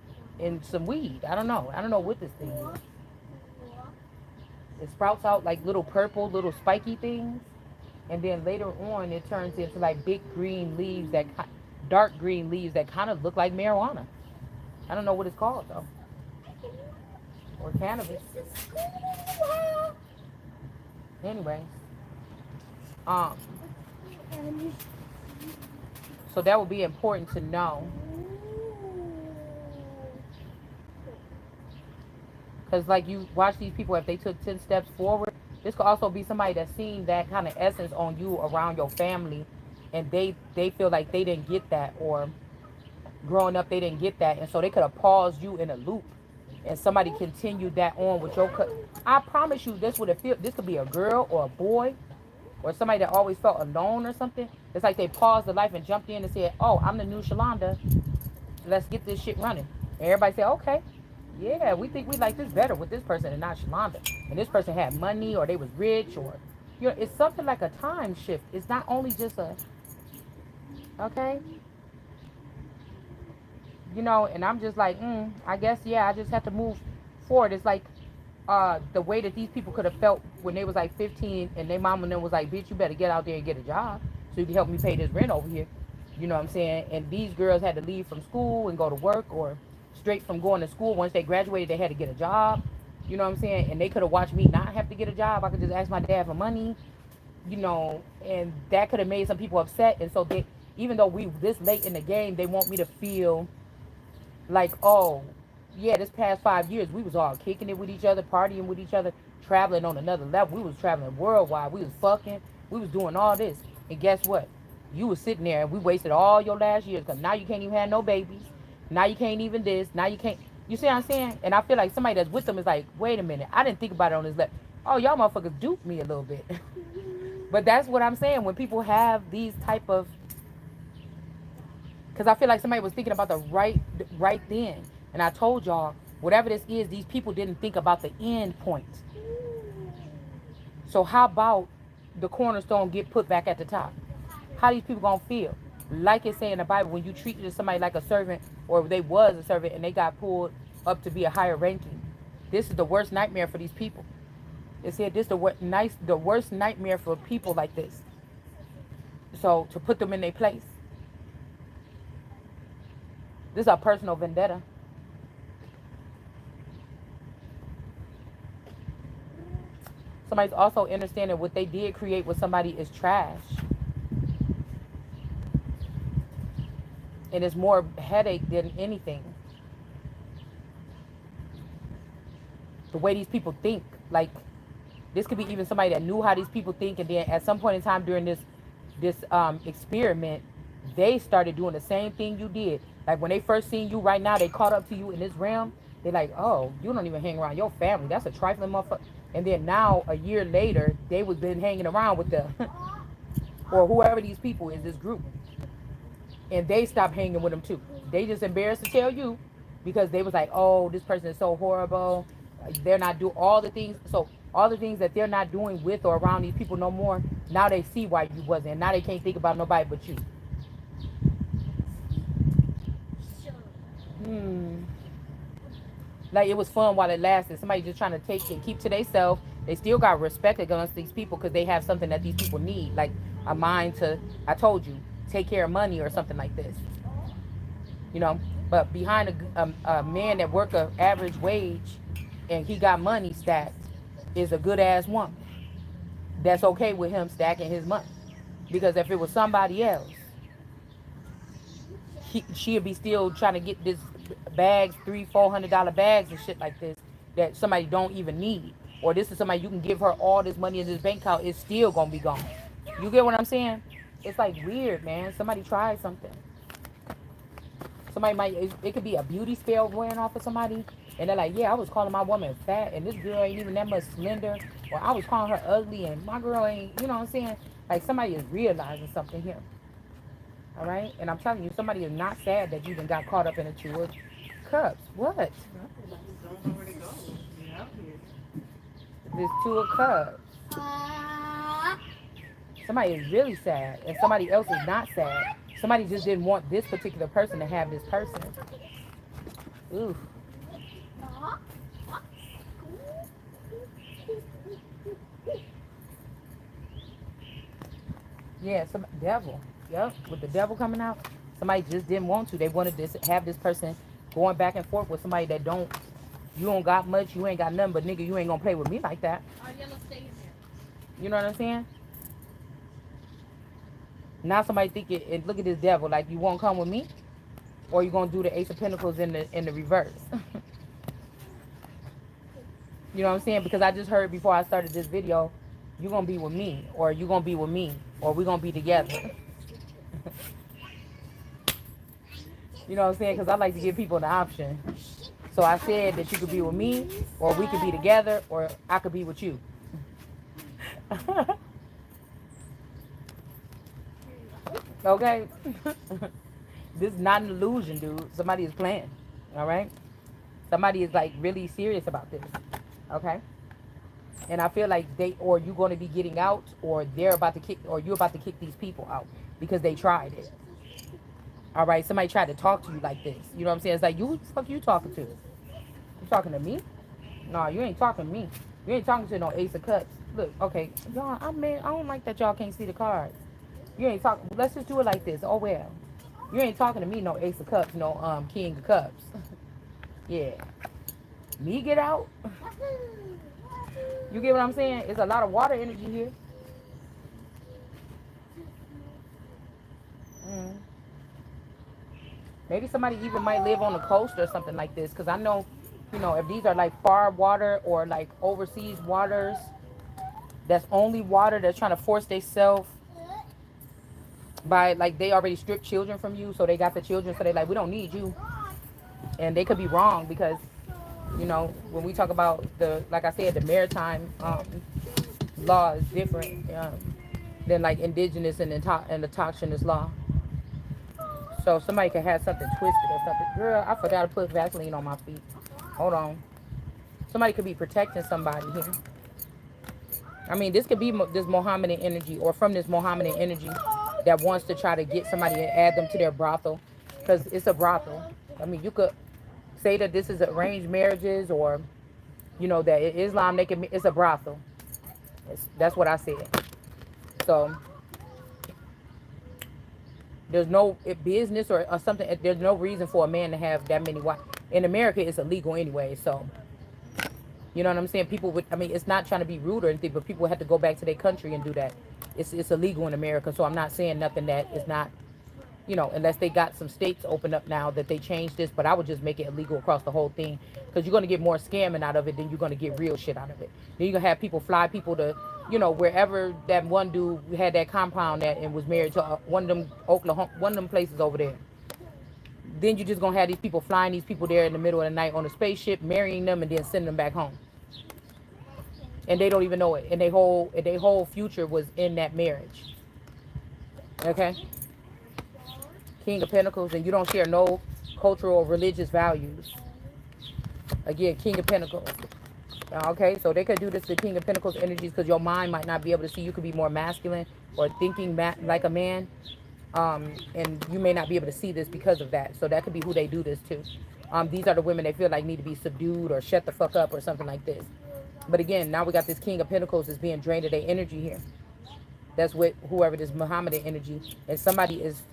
A: some weed. I don't know. I don't know what this thing is. It sprouts out like little purple, little spiky things. And then later on, it turns into like big green leaves, dark green leaves that kind of look like marijuana. I don't know what it's called though. Or cannabis. Anyway. Um, so that would be important to know. Because like you watch these people, if they took 10 steps forward, this could also be somebody that's seen that kind of essence on you around your family, and they feel like they didn't get that, or growing up, they didn't get that. And so they could have paused you in a loop. And somebody continued that on with your cut. I promise you, this would have feel. This could be a girl or a boy or somebody that always felt alone or something. It's like they paused their life and jumped in and said, "Oh, I'm the new Shalonda. Let's get this shit running." And everybody said, "Okay, yeah, we think we like this better with this person and not Shalonda." And this person had money or they was rich or, it's something like a time shift. It's not only just a, okay, and I'm just like, I guess, yeah, I just have to move forward. It's like the way that these people could have felt when they was like 15 and their mom and them was like, "Bitch, you better get out there and get a job so you can help me pay this rent over here." You know what I'm saying? And these girls had to leave from school and go to work, or straight from going to school. Once they graduated, they had to get a job. You know what I'm saying? And they could have watched me not have to get a job. I could just ask my dad for money, and that could have made some people upset. And so they, even though we this late in the game, they want me to feel like, oh, yeah, this past 5 years, we was all kicking it with each other, partying with each other, traveling on another level. We was traveling worldwide. We was fucking. We was doing all this. And guess what? You was sitting there and we wasted all your last years because now you can't even have no babies. Now you can't even this. Now you can't. You see what I'm saying? And I feel like somebody that's with them is like, wait a minute. I didn't think about it on this level. Oh, y'all motherfuckers duped me a little bit. But that's what I'm saying. When people have these type of, because I feel like somebody was thinking about the right then. And I told y'all, whatever this is, these people didn't think about the end point. So how about the cornerstone get put back at the top? How these people gonna feel? Like it say in the Bible, when you treated somebody like a servant, or they was a servant and they got pulled up to be a higher ranking. This is the worst nightmare for these people. It said this the worst nightmare for people like this. So to put them in their place. This is a personal vendetta. Somebody's also understanding what they did create with somebody is trash. And it's more headache than anything. The way these people think. Like, this could be even somebody that knew how these people think, and then at some point in time during this experiment, they started doing the same thing you did. Like when they first seen you right now, they caught up to you in this realm. They're like, "Oh, you don't even hang around your family. That's a trifling motherfucker." And then now, a year later, they was been hanging around with the, or whoever these people is, this group. And they stopped hanging with them too. They just embarrassed to tell you because they was like, "Oh, this person is so horrible. They're not doing all the things." So all the things that they're not doing with or around these people no more, now they see why you wasn't. And now they can't think about nobody but you. Like, it was fun while it lasted. Somebody just trying to take and keep to themselves. They still got respect against these people because they have something that these people need. Like a mind to, I told you, take care of money or something like this. But behind a man that work a average wage and he got money stacked is a good ass woman. That's okay with him stacking his money. Because if it was somebody else, she'd be still trying to get this bags, $300-400 bags and shit like this that somebody don't even need. Or this is somebody you can give her all this money in this bank account, it's still gonna be gone. You get what I'm saying? It's like weird, man. Somebody tried something. Somebody might, it could be a beauty spell wearing off of somebody, and they're like, "Yeah, I was calling my woman fat, and this girl ain't even that much slender," or "I was calling her ugly, and my girl ain't," you know what I'm saying? Like, somebody is realizing something here. All right? And I'm telling you, somebody is not sad that you even got caught up in a Two of Cups. What? This Two of Cups. Somebody is really sad, and somebody else is not sad. Somebody just didn't want this particular person to have this person. Ooh. Yeah, some devil. Yep, with the devil coming out. Somebody just didn't want to. They wanted to have this person going back and forth with somebody that you don't got much, you ain't got nothing, but nigga, you ain't gonna play with me like that. You know what I'm saying? Now somebody thinking, and look at this devil, like, you won't come with me? Or you gonna do the Ace of Pentacles in the reverse? You know what I'm saying? Because I just heard before I started this video, you gonna be with me, or you gonna be with me, or we gonna be together. You know what I'm saying? Because I like to give people the option. So I said that you could be with me, or we could be together, or I could be with you. Okay? This is not an illusion, dude. Somebody is playing. All right? Somebody is like really serious about this. Okay? And I feel like or you're going to be getting out, or they're about to kick, or you're about to kick these people out because they tried it. All right? Somebody tried to talk to you like this. You know what I'm saying? It's like, who the fuck you talking to? You talking to me? No, you ain't talking to me. You ain't talking to no Ace of Cups. Look, okay, y'all, I don't like that y'all can't see the cards. You ain't talking. Let's just do it like this. Oh well, you ain't talking to me no Ace of Cups, no King of Cups. Yeah, me get out. You get what I'm saying? It's a lot of water energy here. Mm. Maybe somebody even might live on the coast or something like this. Cause I know, if these are like far water or like overseas waters, that's only water that's trying to force themselves by like they already stripped children from you, so they got the children, so they like we don't need you, and they could be wrong because when we talk about the like I said the maritime law is different than like indigenous and the autochthonous law. So somebody could have something twisted or something. Girl, I forgot to put Vaseline on my feet. Hold on. Somebody could be protecting somebody here. I mean, this could be this Mohammedan energy or from this Mohammedan energy that wants to try to get somebody and add them to their brothel because it's a brothel. I mean, you could say that this is arranged marriages or, that Islam, it's a brothel. That's what I said. So there's no business or something. There's no reason for a man to have that many wives. In America, it's illegal anyway. So, you know what I'm saying? People would, I mean, it's not trying to be rude or anything, but people have to go back to their country and do that. It's illegal in America. So I'm not saying nothing that is not, unless they got some states open up now that they changed this. But I would just make it illegal across the whole thing because you're going to get more scamming out of it than you're going to get real shit out of it. Then you're going to have people fly people to, wherever that one dude had that compound at and was married to one of them Oklahoma, one of them places over there. Then you're just going to have these people flying these people there in the middle of the night on a spaceship, marrying them, and then sending them back home. And they don't even know it. And their whole future was in that marriage. Okay? King of Pentacles, and you don't share no cultural or religious values. Again, King of Pentacles. Okay, so they could do this to King of Pentacles energies because your mind might not be able to see. You could be more masculine or thinking like a man. And you may not be able to see this because of that. So that could be who they do this to. These are the women they feel like need to be subdued or shut the fuck up or something like this. But again, now we got this King of Pentacles is being drained of their energy here. That's with whoever this Muhammadan energy. And somebody is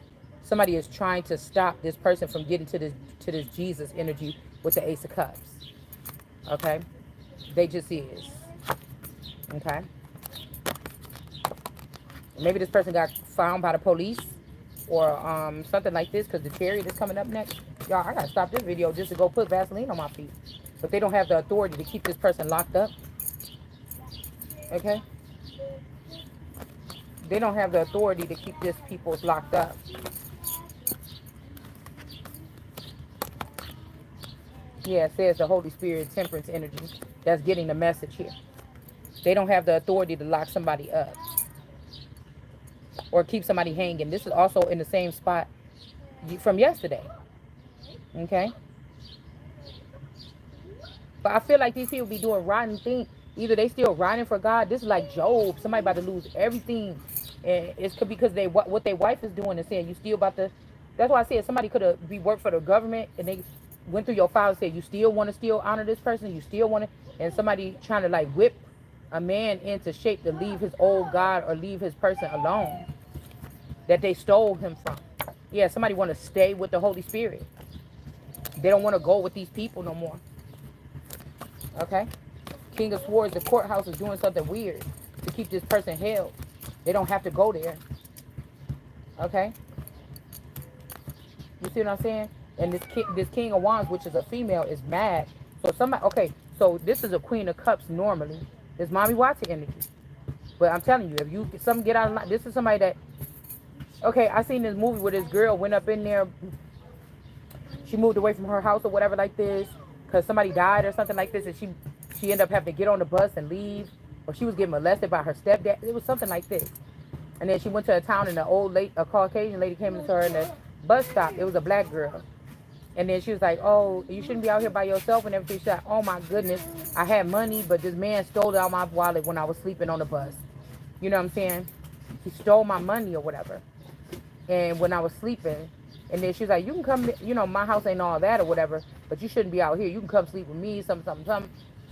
A: trying to stop this person from getting to this Jesus energy with the Ace of Cups. Okay? They just is. Okay? Maybe this person got found by the police or something like this because the chariot is coming up next. Y'all, I gotta stop this video just to go put Vaseline on my feet. But they don't have the authority to keep this person locked up. Okay? They don't have the authority to keep this people locked up. Yeah, it says the Holy Spirit, temperance energy. That's getting the message here. They don't have the authority to lock somebody up or keep somebody hanging. This is also in the same spot from yesterday. Okay? But I feel like these people be doing rotten things. Either they still riding for God. This is like Job. Somebody about to lose everything. And it's because what their wife is doing is saying you still about to. That's why I said somebody could have be work for the government and they went through your file and said you still want to still honor this person. You still want to. And somebody trying to like whip a man into shape to leave his old God or leave his person alone that they stole him from. Yeah, somebody want to stay with the Holy Spirit. They don't want to go with these people no more. Okay? King of Swords, the courthouse is doing something weird to keep this person held. They don't have to go there. Okay? You see what I'm saying? And this King of Wands, which is a female, is mad. So somebody, okay, so this is a Queen of Cups normally. This Mommy Watson energy. But I'm telling you, if you something get out of line, this is somebody that, okay, I seen this movie where this girl went up in there she moved away from her house or whatever like this because somebody died or something like this, and she ended up having to get on the bus and leave, or she was getting molested by her stepdad. It was something like this. And then she went to a town, and a Caucasian lady came into her in the bus stop. It was a black girl. And then she was like, oh, you shouldn't be out here by yourself and everything. She's like, oh my goodness, I had money, but this man stole out my wallet when I was sleeping on the bus. You know what I'm saying? He stole my money or whatever. And when I was sleeping, and then she was like, you can come, my house ain't all that or whatever, but you shouldn't be out here. You can come sleep with me, something.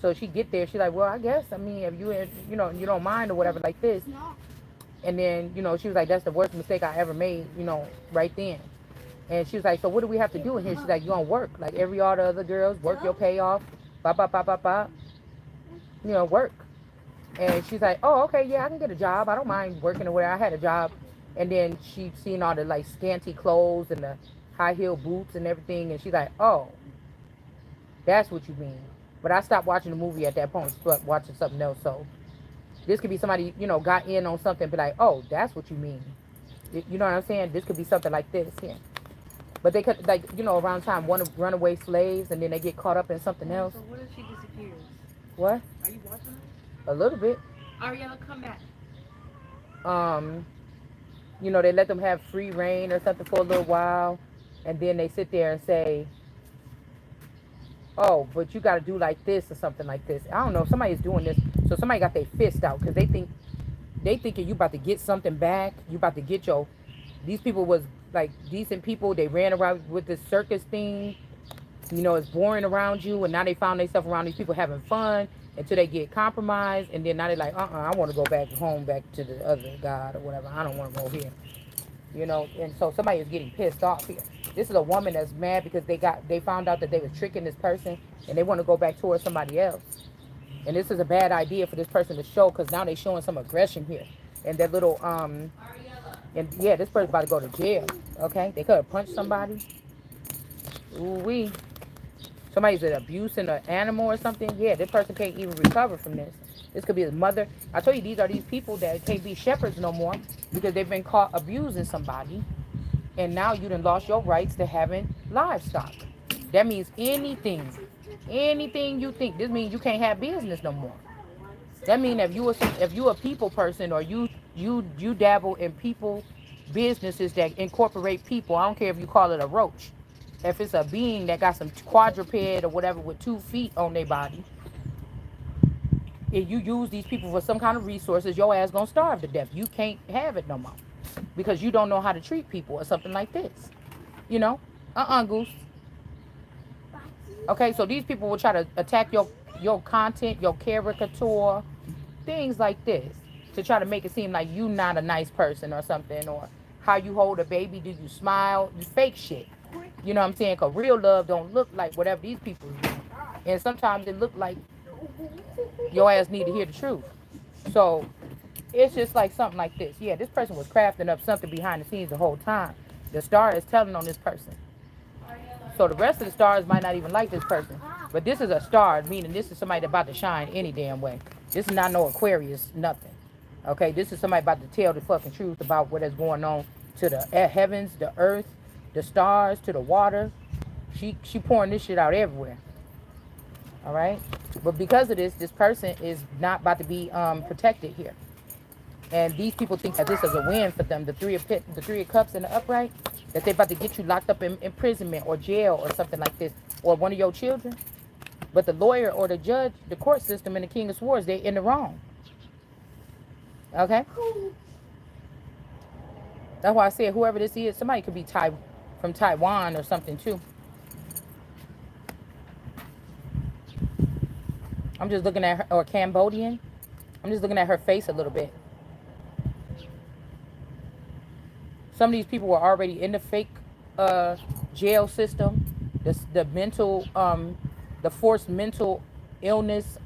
A: So she get there. She's like, well, I guess, I mean, if you don't mind or whatever like this. And then, she was like, that's the worst mistake I ever made, right then. And she was like, so what do we have to do in here? She's like, you gonna work like every all the other girls, work your payoff, work. And she's like, oh, okay, yeah, I can get a job. I don't mind working or whatever. I had a job. And then she seen all the like scanty clothes and the high heel boots and everything. And she's like, oh, that's what you mean. But I stopped watching the movie at that point, started watching something else. So this could be somebody, got in on something and be like, oh, that's what you mean. You know what I'm saying? This could be something like this here. But they could, like, around time, want to run away slaves, and then they get caught up in something else.
B: So what if she disappears?
A: What?
B: Are you watching
A: A
B: it?
A: little bit.
B: Ariella, come back.
A: They let them have free reign or something for a little while, and then they sit there and say, oh, but you got to do like this or something like this. I don't know. Somebody's doing this. So somebody got their fist out because they thinking you about to get something back. You about to get these people was like decent people. They ran around with this circus thing. It's boring around you, and now they found themselves around these people having fun until they get compromised, and then now they're like, I want to go back home, back to the other God or whatever. I don't want to go here. And so somebody is getting pissed off here. This is a woman that's mad because they found out that they was tricking this person, and they want to go back towards somebody else. And this is a bad idea for this person to show, because now they're showing some aggression here. And that little, and yeah, this person's about to go to jail, okay? They could have punched somebody. Ooh-wee. Somebody's abusing an animal or something. Yeah, this person can't even recover from this. This could be his mother. I told you, these are these people that can't be shepherds no more because they've been caught abusing somebody. And now you done lost your rights to having livestock. That means anything you think. This means you can't have business no more. That means if you a people person, or you dabble in people businesses that incorporate people. I don't care if you call it a roach. If it's a being that got some quadruped or whatever with 2 feet on their body, if you use these people for some kind of resources, your ass gonna starve to death. You can't have it no more because you don't know how to treat people or something like this. Goose. Okay, so these people will try to attack your content, your caricature, things like this, to try to make it seem like you not a nice person or something, or how you hold a baby, do you smile, you fake shit. You know what I'm saying? Because real love don't look like whatever these people do. And sometimes it look like your ass need to hear the truth. So it's just like something like this. Yeah, this person was crafting up something behind the scenes the whole time. The star is telling on this person. So the rest of the stars might not even like this person. But this is a star, meaning this is somebody that's about to shine any damn way. This is not no Aquarius, nothing. Okay, this is somebody about to tell the fucking truth about what is going on to the heavens, the earth, the stars, to the water. She pouring this shit out everywhere. All right? But because of this person is not about to be protected here. And these people think that this is a win for them. The three of cups and the upright, that they're about to get you locked up in imprisonment or jail or something like this, or one of your children. But the lawyer or the judge, the court system, and the king of swords, they're in the wrong. Okay? That's why I said whoever this is, somebody could be from Taiwan or something too. I'm just looking at her, or Cambodian. I'm just looking at her face a little bit. Some of these people were already in the fake jail system. The mental, the forced mental illness,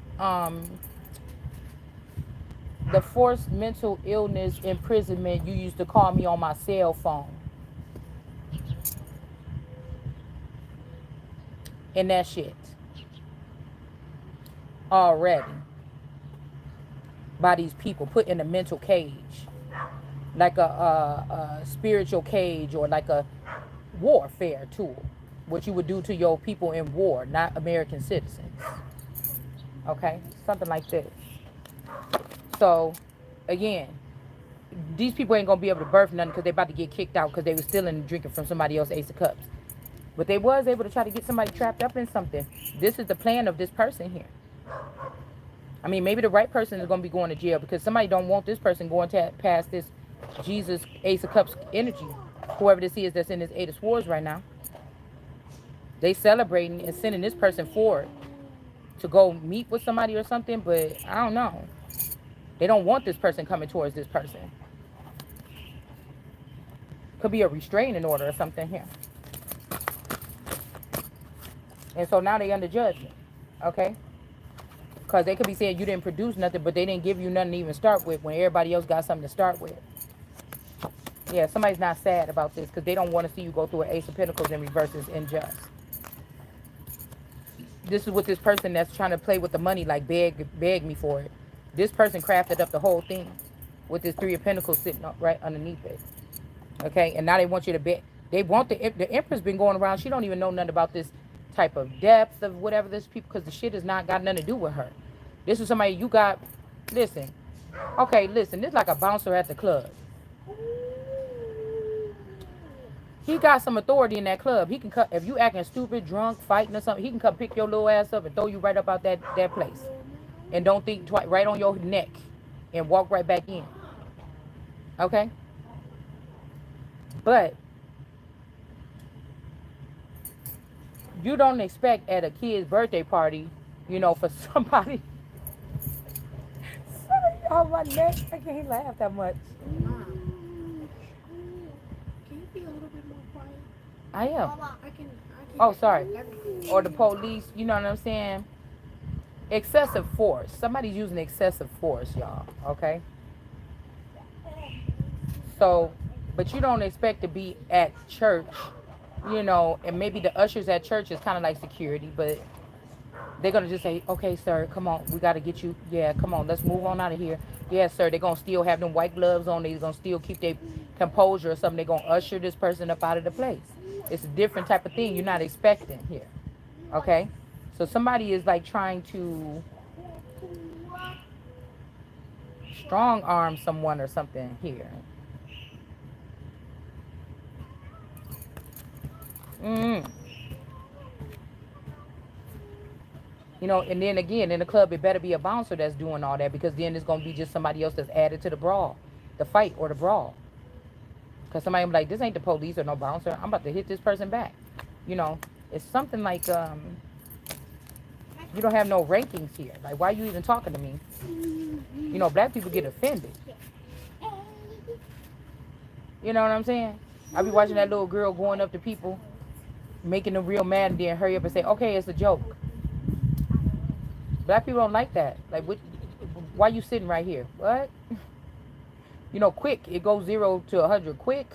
A: imprisonment. You used to call me on my cell phone. And that shit. Already. By these people put in a mental cage. Like a spiritual cage, or like a warfare tool. what you would do to your people in war, not American citizens. Okay, something like this. So, again, these people ain't gonna be able to birth nothing because they about to get kicked out because they was stealing and drinking from somebody else's Ace of Cups. But they was able to try to get somebody trapped up in something. This is the plan of this person here. I mean, maybe the right person is gonna be going to jail because somebody don't want this person going past this Jesus Ace of Cups energy. Whoever this is that's in this Eight of Swords right now. They celebrating and sending this person forward to go meet with somebody or something, but I don't know. They don't want this person coming towards this person. Could be a restraining order or something here. And so now they under judgment, okay? Because they could be saying you didn't produce nothing, but they didn't give you nothing to even start with when everybody else got something to start with. Yeah, somebody's not sad about this because they don't want to see you go through an Ace of Pentacles in reverse is unjust. This is what this person that's trying to play with the money, like beg me for it. This person crafted up the whole thing with this Three of Pentacles sitting up right underneath it. Okay, and now they want you to bet. They want the Empress been going around. She don't even know nothing about this type of depth of whatever this people, because the shit has not got nothing to do with her. This is somebody you got. Listen, okay, listen. This is like a bouncer at the club. He got some authority in that club. He can cut if you acting stupid, drunk, fighting or something. He can come pick your little ass up and throw you right up out that place, and don't think twice, right on your neck, and walk right back in. Okay, but you don't expect at a kid's birthday party, you know, for somebody. Oh my neck! I can't laugh that much. I am. Oh, sorry. Or the police, you know what I'm saying? Excessive force. Somebody's using excessive force, y'all. Okay? So, but you don't expect to be at church, you know, and maybe the ushers at church is kind of like security, but they're going to just say, okay, sir, come on. We got to get you. Yeah, come on. Let's move on out of here. Yeah, sir. They're going to still have them white gloves on. They're going to still keep their composure or something. They're going to usher this person up out of the place. It's a different type of thing you're not expecting here. Okay? So somebody is like trying to strong arm someone or something here. You know, and then again, in the club, it better be a bouncer that's doing all that, because then it's going to be just somebody else that's added to the brawl, the fight or the brawl. Because somebody will be like, this ain't the police or no bouncer. I'm about to hit this person back. You know, it's something like, you don't have no rankings here. Like, why are you even talking to me? You know, black people get offended. You know what I'm saying? I be watching that little girl going up to people, making them real mad, and then hurry up and say, okay, it's a joke. Black people don't like that. Like, why you sitting right here? What? You know, quick. It goes 0 to 100 quick.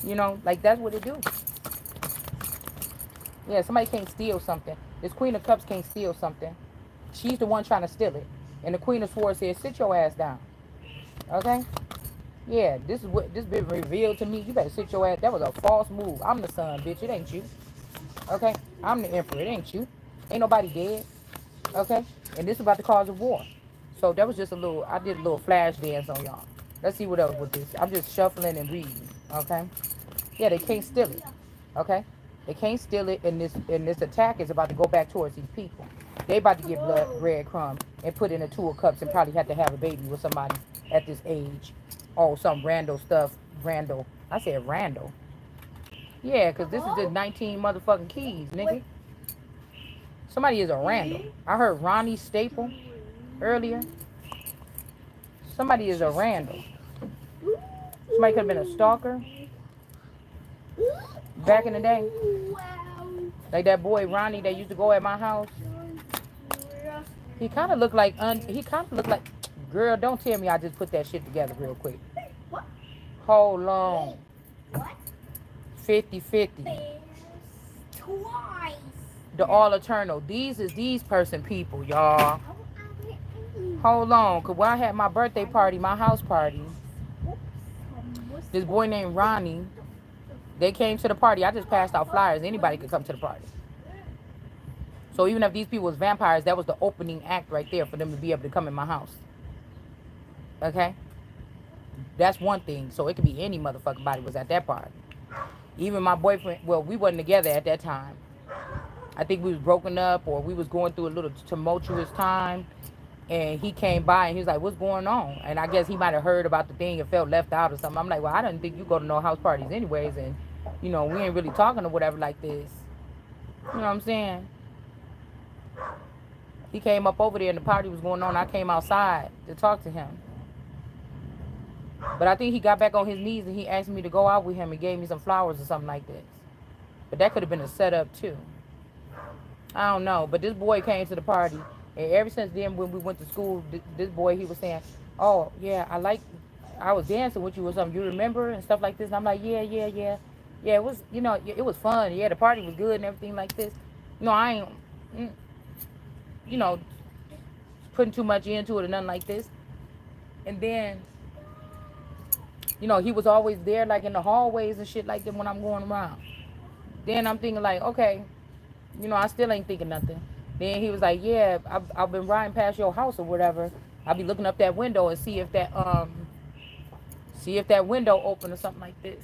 A: You know, like that's what it do. Yeah, somebody can't steal something. This Queen of Cups can't steal something. She's the one trying to steal it. And the Queen of Swords says, sit your ass down. Okay? Yeah, this is what this been revealed to me. You better sit your ass. That was a false move. I'm the son, bitch. It ain't you. Okay? I'm the emperor. It ain't you. Ain't nobody dead. Okay? And this is about to cause a war. So that was just a little, I did a little flash dance on y'all. Let's see what else with this. I'm just shuffling and reading. Okay? Yeah, they can't steal it. Okay? They can't steal it, and this attack is about to go back towards these people. They about to get breadcrumbs and put in a 2 of Cups and probably have to have a baby with somebody at this age. Oh, some rando stuff. Rando. I said rando. Yeah, because this is just 19 motherfucking keys, nigga. Somebody is a random. I heard Ronnie Staple earlier. Somebody is a random. Somebody could have been a stalker back in the day. Like that boy Ronnie that used to go at my house. He kind of looked like, girl, don't tell me I just put that shit together real quick. Hold on. 50-50. The all eternal. These is these person people, y'all. Hold on, cause when I had my birthday party, my house party, this boy named Ronnie, They came to the party. I just passed out flyers. Anybody could come to the party. So even if these people was vampires, that was the opening act right there for them to be able to come in my house. Okay? That's one thing. So it could be any motherfucking body was at that party. Even my boyfriend, well, we wasn't together at that time. I think we was broken up or we was going through a little tumultuous time. And he came by and he was like, what's going on? And I guess he might have heard about the thing and felt left out or something. I'm like, well, I didn't think you go to no house parties anyways. And, you know, we ain't really talking or whatever like this. You know what I'm saying? He came up over there and the party was going on. I came outside to talk to him. But I think he got back on his knees and he asked me to go out with him and gave me some flowers or something like this. But that could have been a setup too. I don't know. But this boy came to the party. And ever since then, when we went to school, this boy, he was saying, oh, yeah, I was dancing with you or something. You remember? And stuff like this. And I'm like, yeah. Yeah, it was, you know, it was fun. Yeah, the party was good and everything like this. No, I ain't, you know, putting too much into it or nothing like this. And then, you know, he was always there, like in the hallways and shit like that when I'm going around. Then I'm thinking like, okay, you know, I still ain't thinking nothing. Then he was like, yeah, I've been riding past your house or whatever. I'll be looking up that window and see if that window open or something like this.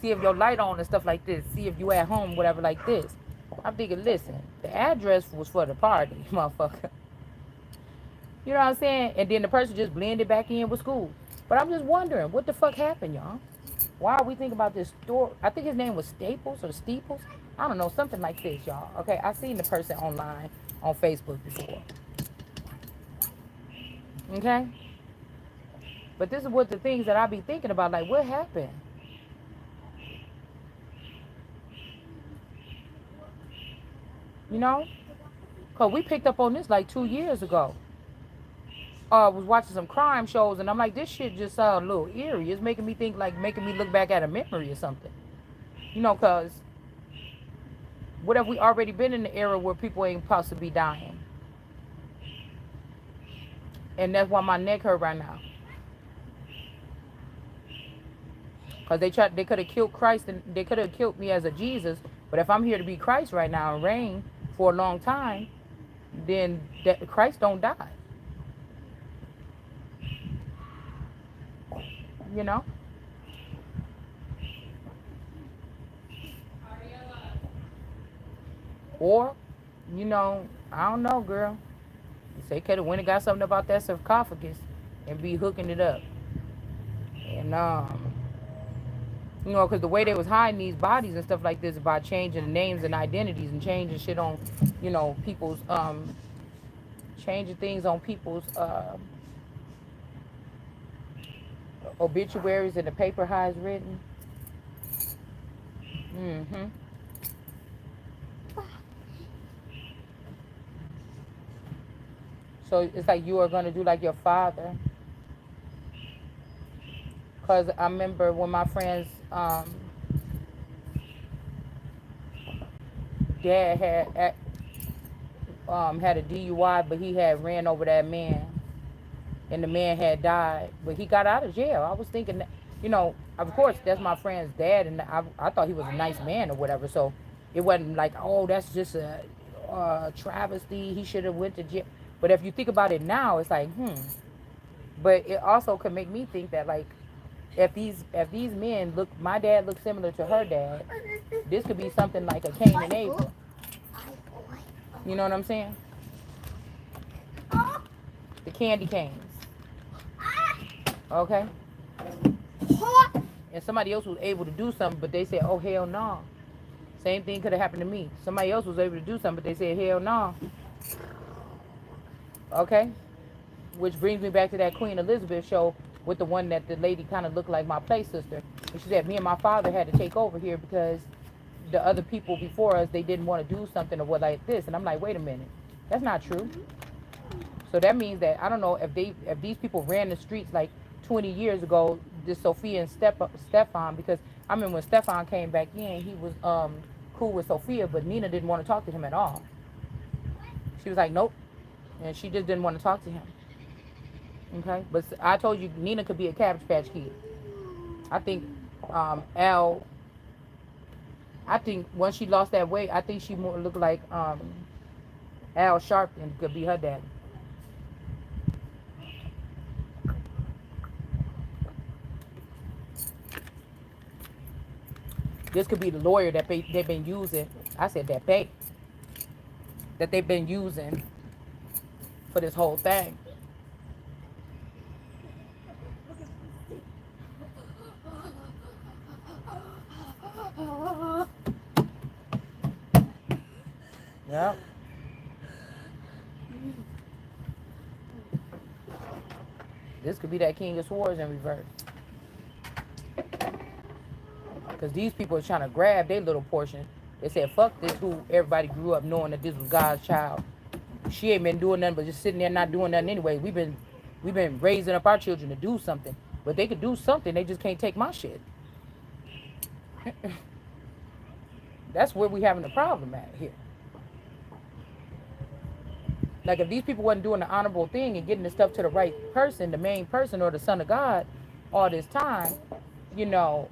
A: See if your light on and stuff like this. See if you at home, whatever like this. I'm thinking, listen, the address was for the party, motherfucker. You know what I'm saying? And then the person just blended back in with school. But I'm just wondering, what the fuck happened, y'all? Why are we thinking about this store? I think his name was Staples or Steeples. I don't know, something like this, y'all. Okay, I seen the person online on Facebook before. Okay? But this is what the things that I be thinking about, like, what happened? You know? Because we picked up on this like 2 years ago. Was watching some crime shows, and I'm like, this shit just sounds a little eerie. It's making me think, like, making me look back at a memory or something. You know, because what have we already been in the era where people ain't supposed to be dying? And that's why my neck hurt right now. Because they could have killed Christ, and they could have killed me as a Jesus. But if I'm here to be Christ right now and reign for a long time, then Christ don't die. You know? Or, you know, I don't know, girl. They could have went and got something about that sarcophagus and be hooking it up. And, you know, because the way they was hiding these bodies and stuff like this by changing the names and identities and changing shit on, you know, people's, changing things on people's, obituaries in the paper how it's written. Mm-hmm. So it's like you are going to do like your father. Because I remember when my friend's dad had a DUI, but he had ran over that man. And the man had died. But he got out of jail. I was thinking, that, you know, of course, that's my friend's dad. And I thought he was a nice man or whatever. So it wasn't like, oh, that's just a travesty. He should have went to jail. But if you think about it now, it's like, But it also could make me think that, like, if these men look, my dad looks similar to her dad, this could be something like a Cain and Abel. You know what I'm saying? The candy canes. Okay? And somebody else was able to do something, but they said, oh, hell no. Same thing could have happened to me. Somebody else was able to do something, but they said, hell no. Okay? Which brings me back to that Queen Elizabeth show with the one that the lady kind of looked like my play sister. And she said, me and my father had to take over here because the other people before us, they didn't want to do something or what like this. And I'm like, wait a minute. That's not true. So that means that, I don't know, if these people ran the streets like 20 years ago, this Sophia and Stefan, because I remember when Stefan came back in, he was cool with Sophia, but Nina didn't want to talk to him at all. She was like, nope. And she just didn't want to talk to him. Okay? But I told you, Nina could be a Cabbage Patch Kid. I think Al I think once she lost that weight, I think she more looked like Al Sharpton could be her daddy. This could be the lawyer that they've been using. I said that they've been using for this whole thing. Yep. This could be that King of Swords in reverse. Because these people are trying to grab their little portion. They said, fuck this, who everybody grew up knowing that this was God's child. She ain't been doing nothing but just sitting there not doing nothing anyway. We've been raising up our children to do something. But they could do something, they just can't take my shit. That's where we having a problem at here. Like if these people wasn't doing the honorable thing and getting the stuff to the right person, the main person or the son of God, all this time, you know,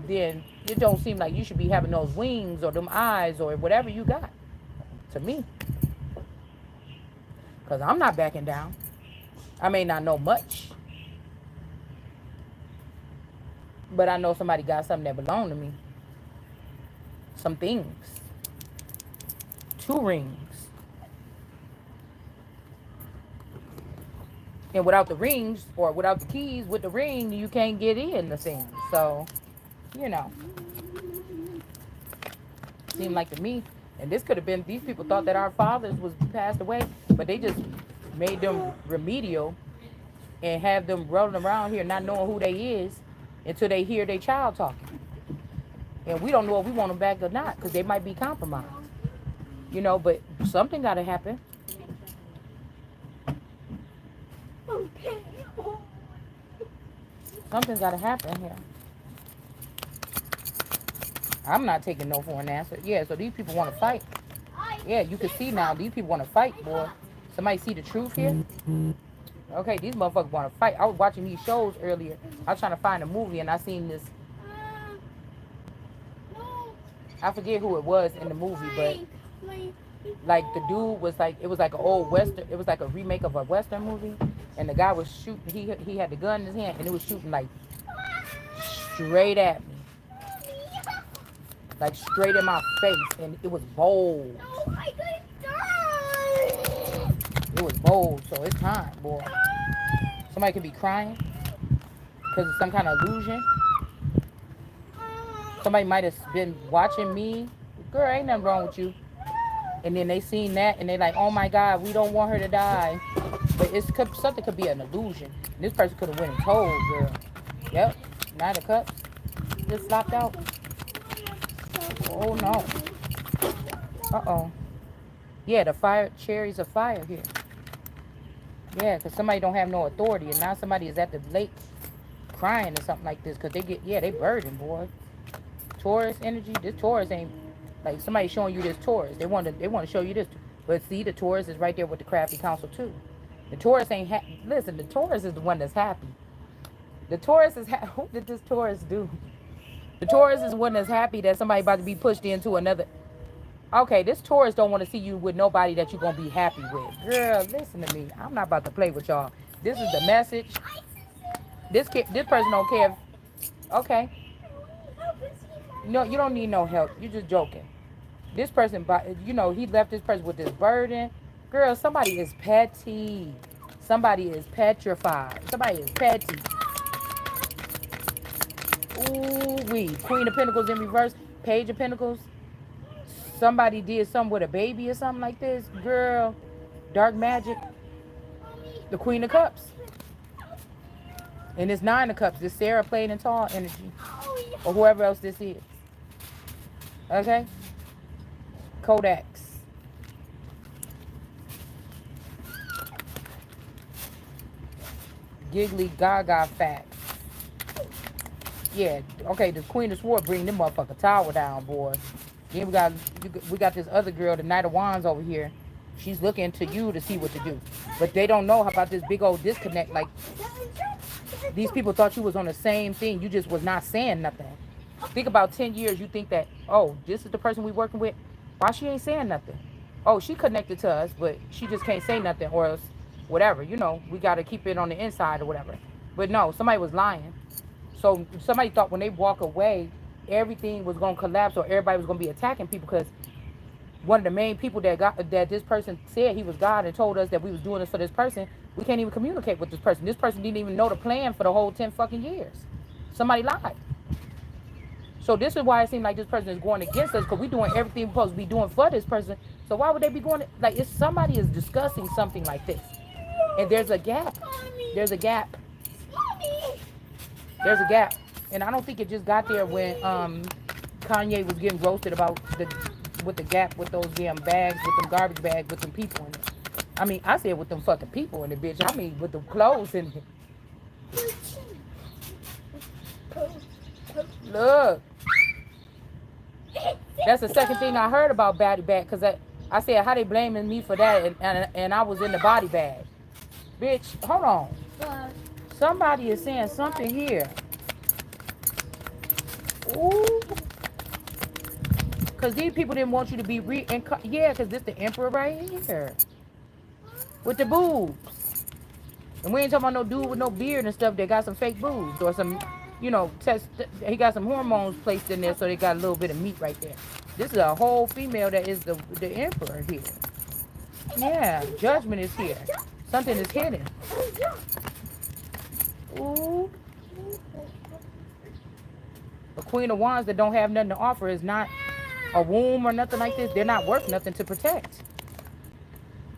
A: then it don't seem like you should be having those wings or them eyes or whatever you got. To me. Because I'm not backing down. I may not know much. But I know somebody got something that belong to me. Some things. 2 rings. And without the rings, or without the keys, with the ring, you can't get in the thing. So, you know. Seemed like to me, and this could have been, these people thought that our fathers was passed away, but they just made them remedial and have them rolling around here not knowing who they is until they hear their child talking. And we don't know if we want them back or not, because they might be compromised. You know, but something got to happen. Something's got to happen here. I'm not taking no for an answer. Yeah, so these people want to fight. Yeah, you can see now, these people want to fight, boy. Somebody see the truth here? Okay, these motherfuckers want to fight. I was watching these shows earlier. I was trying to find a movie, and I seen this. I forget who it was in the movie, but like the dude was like, it was like an old western. It was like a remake of a western movie, and the guy was shooting. He had the gun in his hand, and it was shooting like straight at me, like straight in my face, and it was bold. It was bold, so it's time, boy. Somebody could be crying because of some kind of illusion. Somebody might have been watching me. Girl, ain't nothing wrong with you. And then they seen that, and they like, oh my God, we don't want her to die. But something could be an illusion. And this person could have went and told, girl. Yep, 9 of Cups. Just flopped out. Oh no. Uh-oh. Yeah, the fire, cherries of fire here. Yeah, because somebody don't have no authority, and now somebody is at the lake crying or something like this, because they burdened, boy. Taurus energy, this Taurus ain't, like somebody showing you this Taurus. They want to show you this. But see, the Taurus is right there with the crafty council too. The Taurus ain't listen, the Taurus is the one that's happy. The Taurus is what did this Taurus do? The Taurus is the one that's happy that somebody about to be pushed into another. Okay, this Taurus don't want to see you with nobody that you're going to be happy with. Girl, listen to me. I'm not about to play with y'all. This is the message. This person don't care. Okay. No, you don't need no help. You're just joking. This person, you know, he left this person with this burden. Girl, somebody is petty. Somebody is petrified. Somebody is petty. Ooh-wee. Queen of Pentacles in reverse. Page of Pentacles. Somebody did something with a baby or something like this. Girl, dark magic. The Queen of Cups. And it's 9 of Cups. This Sarah playing in tall energy. Or whoever else this is. Okay? Codex. Giggly Gaga facts. Yeah, okay, the Queen of Swords bring them motherfucker tower down, boy. Then we got this other girl, the Knight of Wands over here. She's looking to you to see what to do. But they don't know about this big old disconnect. Like, these people thought you was on the same thing. You just was not saying nothing. Think about 10 years, you think that, oh, this is the person we working with. Why she ain't saying nothing? Oh, she connected to us, but she just can't say nothing or else whatever. You know, we got to keep it on the inside or whatever. But no, somebody was lying. So somebody thought when they walk away, everything was going to collapse or everybody was going to be attacking people because one of the main people that this person said he was God and told us that we was doing this for this person, we can't even communicate with this person. This person didn't even know the plan for the whole 10 fucking years. Somebody lied. So this is why it seems like this person is going against us because we're doing everything we're supposed to be doing for this person. So why would they be going like if somebody is discussing something like this and there's a gap. There's a gap. There's a gap. And I don't think it just got there when Kanye was getting roasted about the gap with those damn bags, with them garbage bags, with them people in it. I mean, I said with them fucking people in it, bitch. I mean with the clothes in it. Look. That's the second thing I heard about body bag because I said how they blaming me for that and I was in the body bag. Bitch, hold on. Somebody is saying something here. Ooh. Because these people didn't want you to be yeah, because this the emperor right here. With the boobs. And we ain't talking about no dude with no beard and stuff that got some fake boobs or some, you know, he got some hormones placed in there so they got a little bit of meat right there. This is a whole female that is the emperor here. Yeah, judgment is here. Something is hidden. Ooh. The Queen of Wands that don't have nothing to offer is not a womb or nothing like this. They're not worth nothing to protect.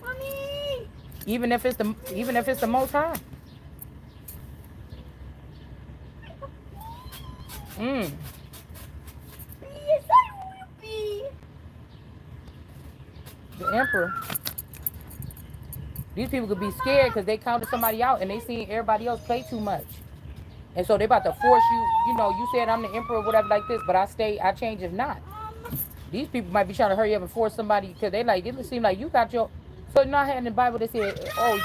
A: Mommy. Even if it's the Most High. Mm. Yes, I will be. The Emperor. These people could be scared because they counted somebody out and they seen everybody else play too much. And so they about to force you, you know, you said I'm the emperor or whatever like this, but I change if not. These people might be trying to hurry up and force somebody because they like, it seems like you got your, so you know I had in the Bible they said, oh,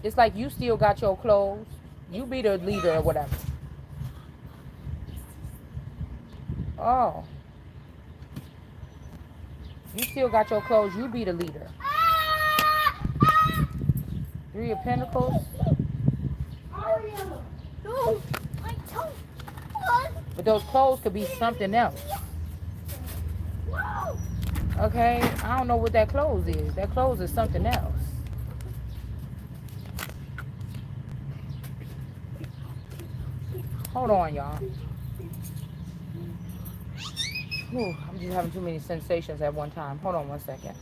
A: it's like you still got your clothes. You be the leader or whatever. Oh. You still got your clothes. You be the leader. 3 of Pentacles. But those clothes could be something else. Okay? I don't know what that clothes is. That clothes is something else. Hold on, y'all. Whew, I'm just having too many sensations at one time. Hold on one second.